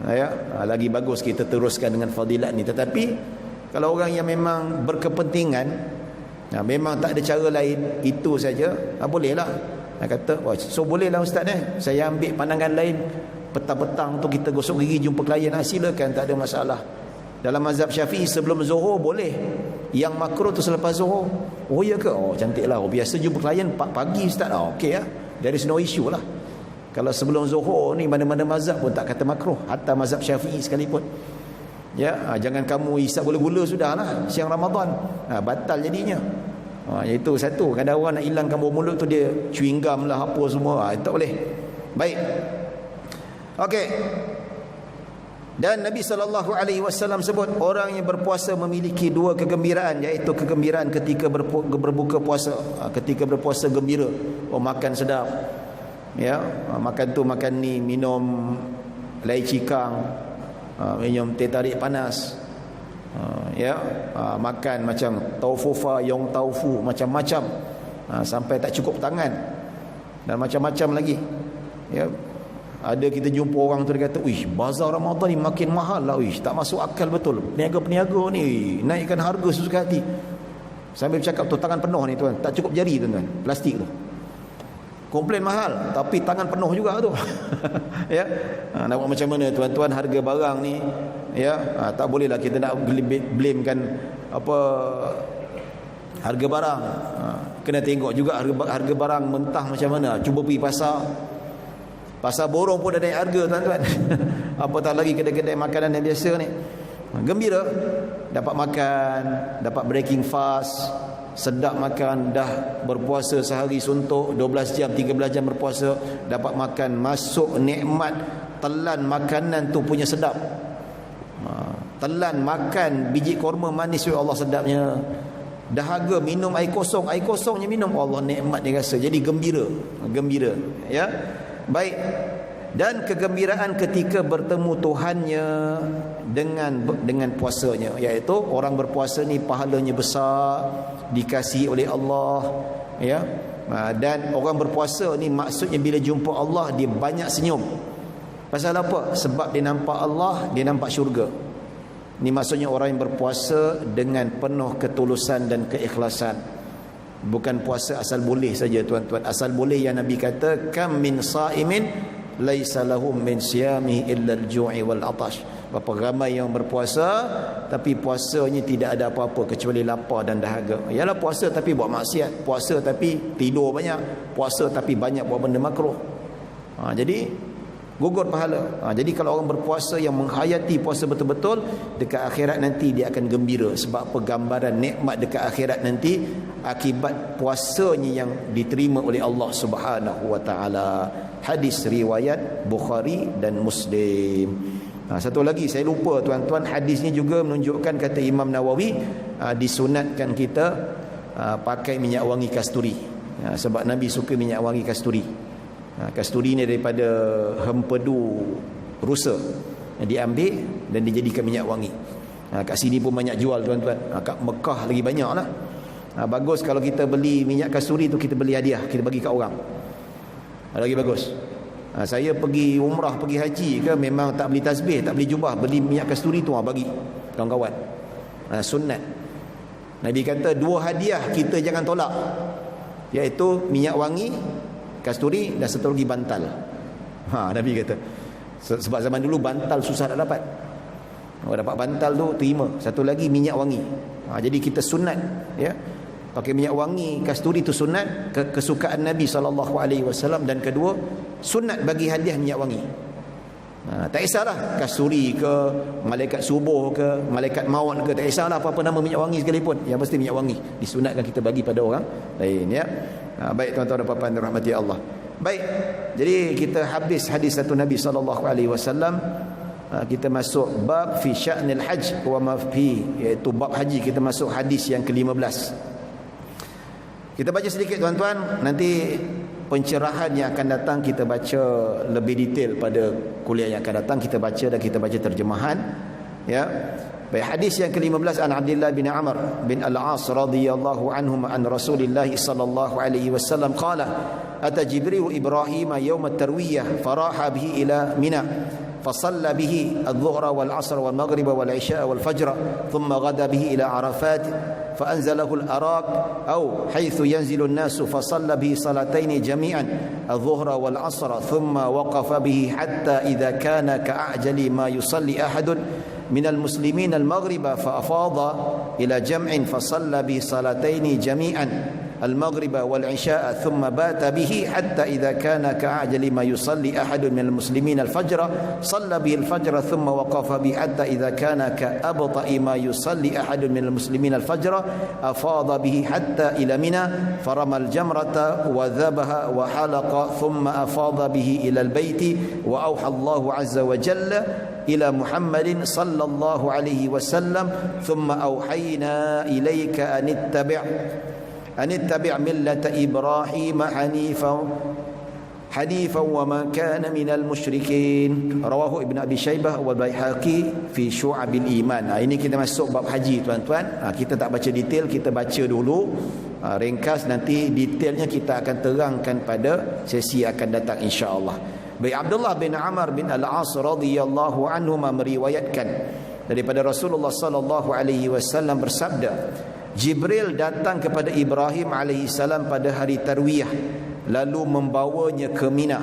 Ya, lagi bagus kita teruskan dengan fadilat ni. Tetapi kalau orang yang memang berkepentingan, memang tak ada cara lain, itu saja, bolehlah. Kata, so bolehlah ustaz, saya ambil pandangan lain, petang-petang tu kita gosok gigi jumpa klien, silakan, tak ada masalah. Dalam mazhab Syafi'i sebelum Zuhur boleh, yang makruh tu selepas Zuhur. Oh ya ke? Cantiklah. Biasa jumpa klien pagi ustaz. Okey lah, there is no issue lah. Kalau sebelum Zuhur ni mana-mana mazhab pun tak kata makruh, hatta mazhab Syafi'i sekalipun. Ya, jangan kamu isap gula-gula sudahlah siang Ramadan, batal jadinya. Itu satu. Kadang orang nak hilangkan bau mulut tu, dia chewing gum lah apa semua, tak boleh. Baik. Okey. Dan Nabi SAW sebut orang yang berpuasa memiliki dua kegembiraan, iaitu kegembiraan ketika berbuka puasa. Ketika berpuasa gembira, makan sedap. Ya, makan tu makan ni, minum laici kang, minum teh tarik panas. Ya, makan macam taufufa, yong taufu, macam-macam, sampai tak cukup tangan, dan macam-macam lagi. Ya, ada kita jumpa orang tu, dia kata, bazar Ramadan ni makin mahal lah, tak masuk akal betul. Peniaga-peniaga ni naikkan harga sesuka hati. Sambil bercakap tu, tangan penuh ni tuan, tak cukup jari tuan-tuan, plastik tu. Komplain mahal, tapi tangan penuh juga tu. Ya, nak buat macam mana tuan-tuan, harga barang ni, ya, tak bolehlah kita nak blamekan apa harga barang. Kena tengok juga harga barang mentah macam mana. Cuba pergi pasar borong pun dah naik harga tuan-tuan. Apatah lagi kedai-kedai makanan yang biasa ni. Gembira dapat makan, dapat breaking fast, sedap makan, dah berpuasa sehari suntuk 12 jam 13 jam berpuasa, dapat makan, masuk nikmat telan makanan tu punya sedap. Telan makan biji korma manis, ya Allah sedapnya. Dahaga minum air kosongnya minum, Allah nikmat dia rasa. Jadi gembira, ya. Baik. Dan kegembiraan ketika bertemu Tuhannya dengan puasanya, iaitu orang berpuasa ni pahalanya besar, dikasihi oleh Allah, ya. Dan orang berpuasa ni maksudnya bila jumpa Allah dia banyak senyum. Pasal apa? Sebab dia nampak Allah, dia nampak syurga. Ni maksudnya orang yang berpuasa dengan penuh ketulusan dan keikhlasan. Bukan puasa asal boleh saja tuan-tuan. Asal boleh yang Nabi kata, kam min sa'imin laisa lahum min siyami illa al-ju'i wal 'atash. Berapa ramai yang berpuasa tapi puasanya tidak ada apa-apa kecuali lapar dan dahaga. Yalah, puasa tapi buat maksiat, puasa tapi tidur banyak, puasa tapi banyak buat benda makruh. Jadi gugur pahala. Jadi kalau orang berpuasa yang menghayati puasa betul-betul, dekat akhirat nanti dia akan gembira. Sebab apa? Gambaran nikmat dekat akhirat nanti akibat puasanya yang diterima oleh Allah Subhanahu wa taala. Hadis riwayat Bukhari dan Muslim. Satu lagi saya lupa tuan-tuan, hadis ni juga menunjukkan, kata Imam Nawawi, disunatkan kita pakai minyak wangi kasturi. Sebab Nabi suka minyak wangi kasturi. Kasturi ni daripada hempedu rusa, diambil dan dijadikan minyak wangi. Kat sini pun banyak jual tuan-tuan. Kat Mekah lagi banyak lah. Bagus kalau kita beli minyak kasturi tu, kita beli hadiah, kita bagi kat orang, lagi bagus. Saya pergi umrah, pergi haji ke, memang tak beli tasbih, tak beli jubah, beli minyak kasturi tu bagi kawan-kawan. Sunat. Nabi kata 2 hadiah kita jangan tolak, iaitu minyak wangi, kasturi, dan satu lagi bantal. Nabi kata, sebab zaman dulu bantal susah nak dapat. Kalau dapat bantal tu terima. Satu lagi minyak wangi. Jadi kita sunat, ya, pakai minyak wangi, kasturi tu sunat, kesukaan Nabi SAW. Dan kedua, sunat bagi hadiah minyak wangi. Tak kisahlah kasturi ke, malaikat subuh ke, malaikat maut ke, tak kisahlah apa-apa nama minyak wangi sekalipun, yang pasti minyak wangi disunatkan kita bagi pada orang lain, ya. Baik tuan-tuan dan puan-puan dirahmati Allah. Baik, jadi kita habis hadis satu Nabi SAW. Kita masuk bab fi sya'nil hajj wa ma fi, iaitu bab haji. Kita masuk hadis yang ke-15. Kita baca sedikit tuan-tuan, nanti pencerahan yang akan datang kita baca lebih detail pada kuliah yang akan datang. Kita baca dan kita baca terjemahan, ya. Baik, hadis yang ke-15, an Abdullah bin Amr bin Al-As radhiyallahu anhum an Rasulillah sallallahu alaihi wasallam qala ata Jibril Ibrahim yawm at-tarwiyah faraha bihi ila Mina فصلى به الظهر والعصر والمغرب والعشاء والفجر ثم غدا به إلى عرفات فأنزله الأراك أو حيث ينزل الناس فصلى به صلاتين جميعا الظهر والعصر ثم وقف به حتى إذا كان كأعجل ما يصلي أحد من المسلمين المغرب فأفاض إلى جمع فصلى به صلاتين جميعا المغرب والعشاء ثم بات به حتى إذا كان كأعجل ما يصلي أحد من المسلمين الفجر صلى به الفجر ثم وقف به حتى إذا كان كأبطأ ما يصلي أحد من المسلمين الفجر أفاض به حتى إلى منى فرمى الجمرة وذبح وحلق ثم أفاض به إلى البيت وأوحى الله عز وجل إلى محمد صلى الله عليه وسلم ثم أوحينا إليك أن اتبع ملة إبراهيم حنيفا وما كان من المشركين رواه ابن أبي شيبة والبيهقي في شعب الإيمان. Ini kita masuk bab haji tuan-tuan. Kita tak baca detail, kita baca dulu ringkas, nanti detailnya kita akan terangkan pada sesi akan datang insya-Allah. Baik, Abdullah bin Amr bin Al-As radhiyallahu anhu meriwayatkan daripada Rasulullah sallallahu alaihi wasallam bersabda, Jibril datang kepada Ibrahim alaihissalam pada hari tarwiyah lalu membawanya ke Mina.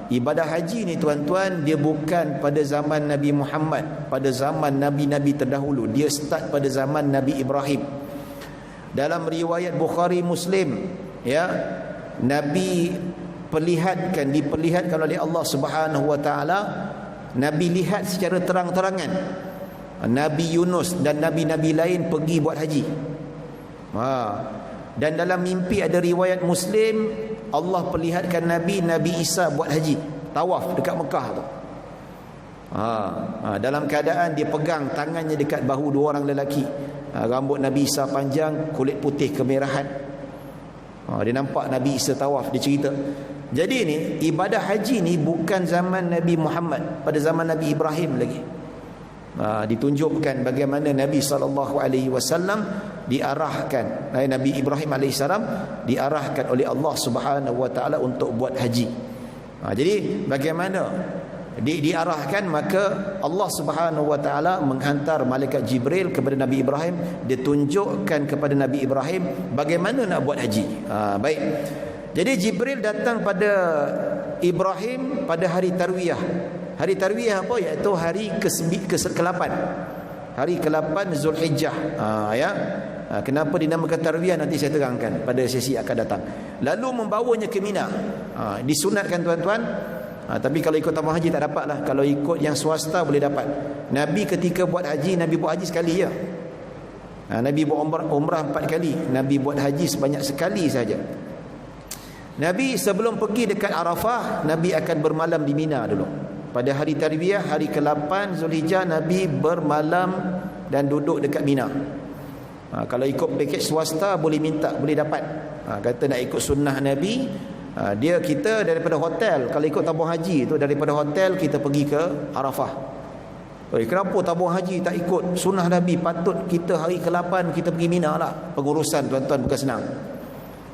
Ibadah haji ni tuan-tuan, dia bukan pada zaman Nabi Muhammad, pada zaman nabi-nabi terdahulu. Dia start pada zaman Nabi Ibrahim. Dalam riwayat Bukhari Muslim, ya, Nabi diperlihatkan oleh Allah Subhanahu wa taala. Nabi lihat secara terang-terangan Nabi Yunus dan nabi-nabi lain pergi buat haji. Dan dalam mimpi ada riwayat Muslim, Allah perlihatkan Nabi Isa buat haji, tawaf dekat Mekah tu. Dalam keadaan dia pegang tangannya dekat bahu 2 orang lelaki. Rambut Nabi Isa panjang, kulit putih kemerahan. Dia nampak Nabi Isa tawaf, dia cerita. Jadi ni ibadah haji ni bukan zaman Nabi Muhammad, pada zaman Nabi Ibrahim lagi. Ditunjukkan bagaimana Nabi SAW diarahkan, Nabi Ibrahim AS diarahkan oleh Allah Subhanahu Wa Taala untuk buat haji. Jadi bagaimana diarahkan, maka Allah Subhanahu Wa Taala menghantar malaikat Jibril kepada Nabi Ibrahim, ditunjukkan kepada Nabi Ibrahim bagaimana nak buat haji. Baik, jadi Jibril datang pada Ibrahim pada hari tarwiyah. Hari tarwiyah apa? Iaitu hari ke-8. Hari ke-8 Zulhijjah. Ya. Kenapa dinamakan tarwiyah nanti saya terangkan pada sesi akan datang. Lalu membawanya ke Mina. Disunatkan tuan-tuan. Tapi kalau ikut tamu haji tak dapatlah. Kalau ikut yang swasta boleh dapat. Nabi ketika buat haji, Nabi buat haji sekali je. Nabi buat umrah 4 kali. Nabi buat haji sebanyak sekali saja. Nabi sebelum pergi dekat Arafah, Nabi akan bermalam di Mina dulu. Pada hari tarwiyah, hari ke-8 Zulhijjah, Nabi bermalam dan duduk dekat Mina. Kalau ikut pakej swasta boleh minta, boleh dapat. Kata nak ikut sunnah Nabi, kita daripada hotel, kalau ikut tabung haji tu daripada hotel kita pergi ke Arafah. Kenapa tabung haji tak ikut sunnah Nabi? Patut kita hari ke-8 kita pergi Mina lah. Pengurusan tuan-tuan bukan senang.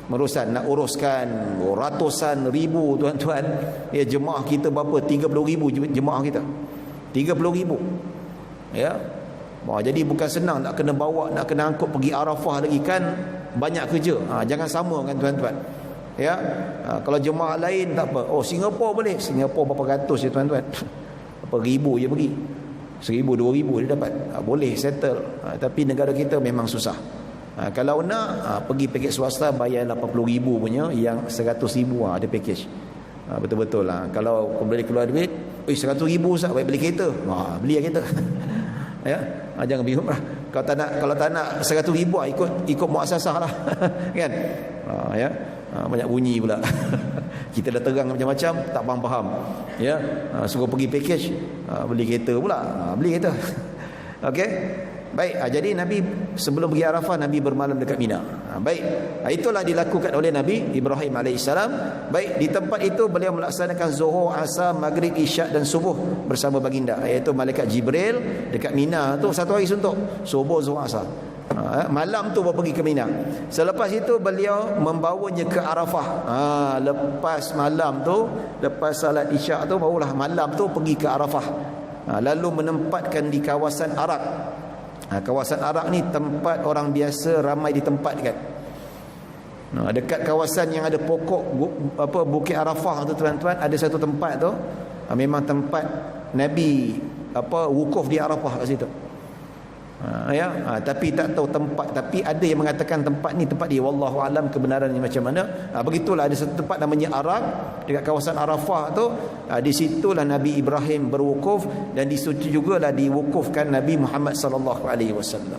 Merusan nak uruskan ratusan ribu tuan-tuan. Ya, jemaah kita berapa? 30,000 jemaah kita. 30,000. Ya. Jadi bukan senang, nak kena bawa, nak kena angkut pergi Arafah lagi kan, banyak kerja. Jangan sama kan tuan-tuan. Ya, kalau jemaah lain tak apa. Singapura boleh. Singapura berapa ratus je tuan-tuan. Berapa ribu je pergi. 1,000, 2,000 dia dapat. Boleh settle. Tapi negara kita memang susah. Kalau nak pergi package swasta bayar 80,000 punya, yang 100,000 ada package. Betul-betul lah. Kalau boleh keluar duit, 100,000 Ustaz, baik beli kereta. Beli kereta. Ya, jangan bingung lah. Kalau tak nak 100,000 ikut muasasah lah. Kan? Ya. Banyak bunyi pula. Kita dah terang macam-macam, tak faham-faham. Ya, suruh pergi package, beli kereta pula. Beli kereta. Okey. Baik, jadi Nabi sebelum pergi Arafah, Nabi bermalam dekat Mina. Baik, itulah dilakukan oleh Nabi Ibrahim AS. Baik, di tempat itu beliau melaksanakan Zuhur, Asar, Maghrib, Isyak dan Subuh bersama baginda, iaitu malaikat Jibril dekat Mina tu 1 hari suntuk, Subuh, Zuhur, Asar. Malam tu baru pergi ke Mina. Selepas itu beliau membawanya ke Arafah. Lepas malam tu, lepas salat Isyak tu, barulah malam tu pergi ke Arafah. Lalu menempatkan di kawasan Arak. Kawasan Arak ni tempat orang biasa ramai ditempatkan. Dekat kawasan yang ada pokok Bukit Arafah tu tuan-tuan, ada satu tempat tu memang tempat Nabi wukuf di Arafah kat situ. Tapi tak tahu tempat, tapi ada yang mengatakan tempat ni tempat dia, wallahu alam kebenarannya macam mana. Begitulah, ada satu tempat namanya Arak dekat kawasan Arafah tu. Di situlah Nabi Ibrahim berwukuf, dan di situ jugalah diwukufkan Nabi Muhammad sallallahu alaihi wasallam.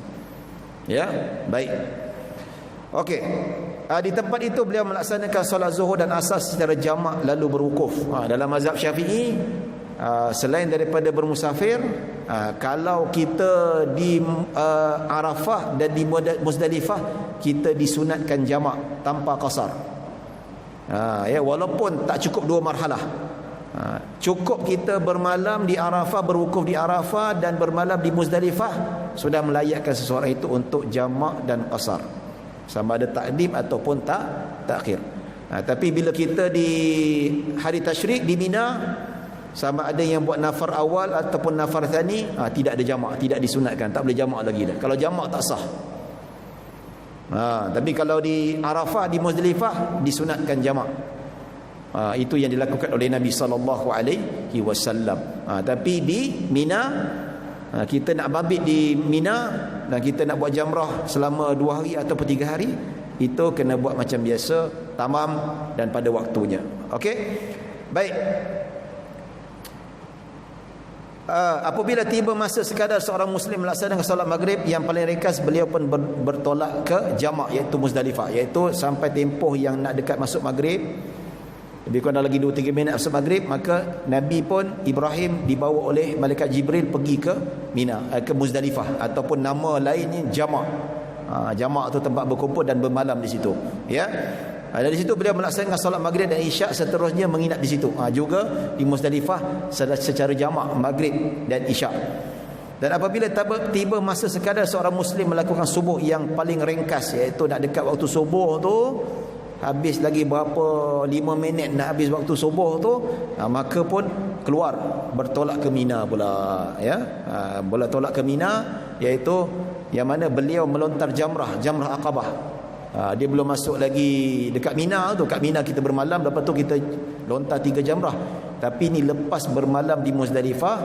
Ya, baik. Okey. Di tempat itu beliau melaksanakan solat Zuhur dan Asar secara jamak lalu berwukuf. Dalam mazhab Syafi'i, selain daripada bermusafir, kalau kita di Arafah dan di Muzdalifah, kita disunatkan jamak tanpa qasar. Ya, walaupun tak cukup 2 marhalah. Cukup kita bermalam di Arafah, berwukuf di Arafah dan bermalam di Muzdalifah, sudah melayakkan seseorang itu untuk jamak dan qasar, sama ada takdim ataupun takhir. Tapi bila kita di hari tasyrik di Mina, sama ada yang buat nafar awal ataupun nafar thani, tidak ada jamak, tidak disunatkan, tak boleh jamak lagi dah. Kalau jamak tak sah. Tapi kalau di Arafah, di Muzdalifah, disunatkan jamak. Itu yang dilakukan oleh Nabi sallallahu alaihi wasallam. Tapi di Mina, kita nak mabit di Mina dan kita nak buat jamrah selama 2 hari ataupun 3 hari, itu kena buat macam biasa, tamam dan pada waktunya. Okey. Baik. Apabila tiba masa sekadar seorang Muslim melaksanakan solat maghrib, yang paling ringkas beliau pun bertolak ke jamak, iaitu Muzdalifah, iaitu sampai tempoh yang nak dekat masuk maghrib, lebih kurang lagi 2-3 minit masuk maghrib, maka Nabi pun Ibrahim dibawa oleh malaikat Jibril pergi ke Mina, ke Muzdalifah, ataupun nama lainnya jamak. Jamak tu tempat berkumpul dan bermalam di situ. Ya. Dari situ beliau melaksanakan solat maghrib dan isyak, seterusnya menginap di situ. Juga di Muzdalifah secara jamak maghrib dan isyak. Dan apabila tiba masa sekadar seorang Muslim melakukan subuh yang paling ringkas, iaitu nak dekat waktu subuh tu, habis lagi berapa 5 minit nak habis waktu subuh tu, maka pun keluar bertolak ke Mina pula. Ya, boleh tolak ke Mina, iaitu yang mana beliau melontar jamrah Aqabah. Dia belum masuk lagi dekat Mina tu. Kat Mina kita bermalam, lepas tu kita lontar 3 jamrah. Tapi ni lepas bermalam di Muzdalifah,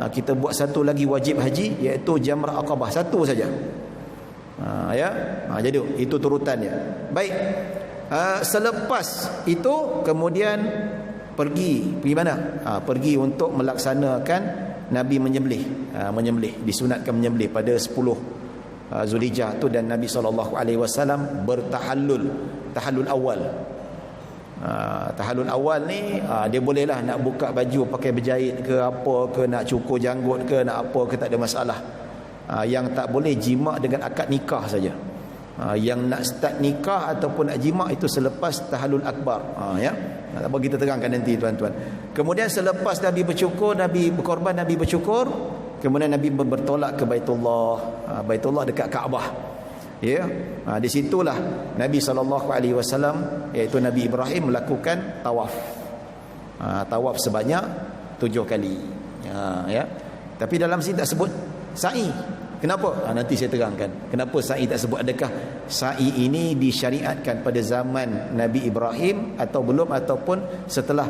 kita buat satu lagi wajib haji, iaitu jamrah Aqabah, satu saja. Ya, jadi itu turutannya. Baik. Selepas itu kemudian pergi mana? Pergi untuk melaksanakan Nabi menyembelih, disunatkan menyembelih pada 10 Zulhijjah tu, dan Nabi SAW tahallul awal. Tahallul awal ni dia bolehlah nak buka baju pakai berjahit ke apa ke, nak cukur janggut ke, nak apa ke, tak ada masalah. Yang tak boleh jima' dengan akad nikah saja. Yang nak start nikah ataupun nak jima' itu selepas tahallul akbar. Ya, tak apa, kita terangkan nanti tuan-tuan. Kemudian selepas Nabi bercukur, Nabi berkorban, Nabi bercukur, kemudian Nabi bertolak ke Baitullah dekat Kaabah. Ya, di situlah Nabi SAW, iaitu Nabi Ibrahim, melakukan tawaf. Tawaf sebanyak 7 kali. Ya. Tapi dalam sini tak sebut sa'i. Kenapa? Nanti saya terangkan. Kenapa sa'i tak sebut? Adakah sa'i ini disyariatkan pada zaman Nabi Ibrahim atau belum, ataupun setelah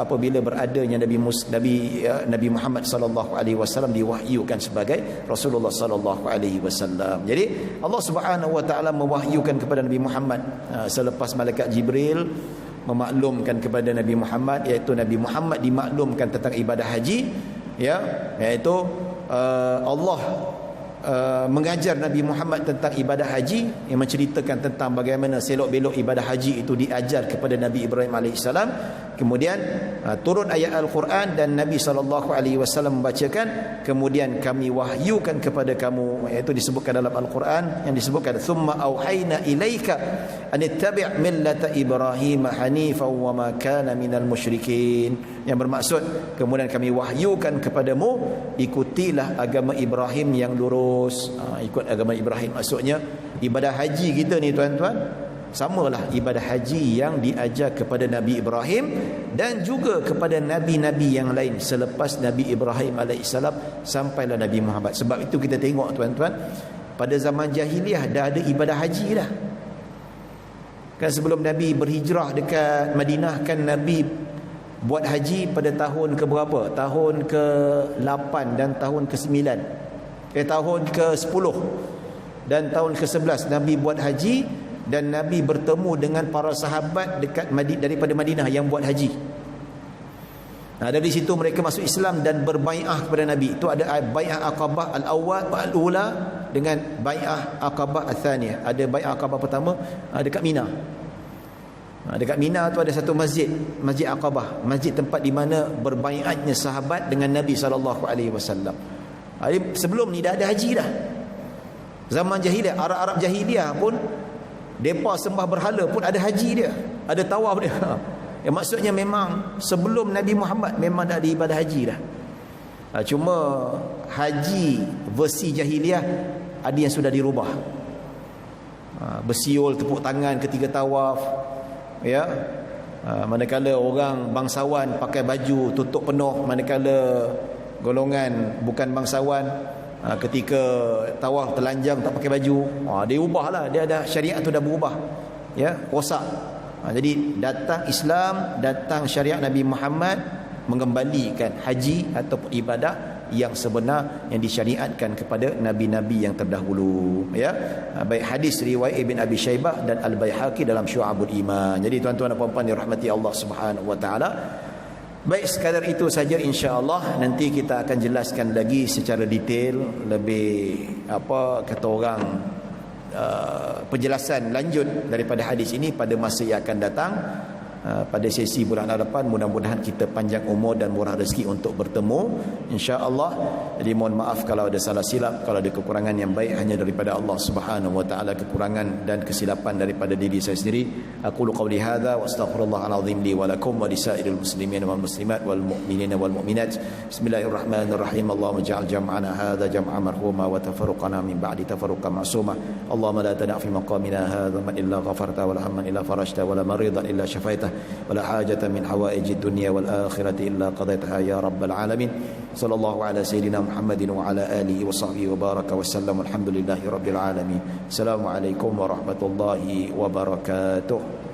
apabila beradanya Nabi Muhammad sallallahu alaihi wasallam diwahyukan sebagai Rasulullah sallallahu alaihi wasallam. Jadi Allah Subhanahu wa taala mewahyukan kepada Nabi Muhammad selepas malaikat Jibril memaklumkan kepada Nabi Muhammad, iaitu Nabi Muhammad dimaklumkan tentang ibadah haji, ya, iaitu Allah mengajar Nabi Muhammad tentang ibadah haji, yang menceritakan tentang bagaimana selok-belok ibadah haji itu diajar kepada Nabi Ibrahim alaihissalam. Kemudian turun ayat Al-Quran dan Nabi SAW membacakan, kemudian kami wahyukan kepada kamu, iaitu disebutkan dalam Al-Quran yang disebutkan thumma auhayna ilaika an ittabi' millata Ibrahim hanifan wa ma kana minal musyrikin, yang bermaksud kemudian kami wahyukan kepadamu, ikutilah agama Ibrahim yang lurus. Ikut agama Ibrahim maksudnya ibadah haji kita ni tuan-tuan, samalah ibadah haji yang diajar kepada Nabi Ibrahim dan juga kepada nabi-nabi yang lain selepas Nabi Ibrahim alaihissalam sampailah Nabi Muhammad. Sebab itu kita tengok tuan-tuan, pada zaman jahiliah dah ada ibadah haji dah. Kan sebelum Nabi berhijrah dekat Madinah, kan Nabi buat haji pada tahun ke berapa? Tahun ke-8 dan tahun ke-9. Tahun ke-10 dan tahun ke-11 Nabi buat haji, dan Nabi bertemu dengan para sahabat dekat daripada Madinah yang buat haji. Dari situ mereka masuk Islam dan berbai'ah kepada Nabi. Itu ada bai'ah Aqabah al-awwal al-ula dengan bai'ah Aqabah al-thaniyah. Ada bai'ah Aqabah pertama dekat Mina. Dekat Mina tu ada satu masjid, Masjid Aqabah, masjid tempat di mana berbai'atnya sahabat dengan Nabi SAW. Sebelum ni dah ada haji dah. Zaman jahiliah, Arab jahiliah pun depa sembah berhala pun ada haji dia, ada tawaf dia. Maksudnya memang sebelum Nabi Muhammad memang dah ada ibadah haji dah. Cuma haji versi jahiliah ada yang sudah dirubah. Bersiul, tepuk tangan ketika tawaf, ya. Manakala orang bangsawan pakai baju tutup penuh, manakala golongan bukan bangsawan ketika tawaf telanjang tak pakai baju. Dia ubahlah, dia ada syariat tu dah berubah, ya, rosak. Jadi datang Islam, datang syariat Nabi Muhammad mengembalikan haji ataupun ibadah yang sebenar yang disyariatkan kepada nabi-nabi yang terdahulu, ya. Baik hadis riwayat Ibn Abi Syaibah dan Al-Baihaqi dalam Syu'abul Iman. Jadi tuan-tuan dan puan-puan dirahmati Allah Subhanahu wa taala, baik, sekadar itu saja, insya-Allah nanti kita akan jelaskan lagi secara detail, lebih kata orang, penjelasan lanjut daripada hadis ini pada masa yang akan datang, pada sesi bulan hadapan. Mudah-mudahan kita panjang umur dan murah rezeki untuk bertemu, insya-Allah. Jadi mohon maaf kalau ada salah silap, kalau ada kekurangan yang baik hanya daripada Allah Subhanahu wa taala, kekurangan dan kesilapan daripada diri saya sendiri. Aqulu qawli hadza wa astaghfirullahal azim li wa lakum wa lisairil muslimin wal muslimat wal mu'minina wal mu'minat. Bismillahirrahmanirrahim. Allahumma ij'al jam'ana hadza jam'an marhuma wa tafarruqana min ba'di tafarruqan ma'suma. Allahumma la tada' fi maqamina hadza man illa ghafarta wa la hamman illa farajta wa la maridan illa shafaita wa la hajatan min hawaijid dunya wal akhirati illa qadaitaha ya rabbal alamin. Sallallahu ala sayyidina Muhammadin wa ala alihi wa sahbihi wa baraka wa sallam. Alhamdulillahi rabbil alamin. Assalamualaikum warahmatullahi wabarakatuh.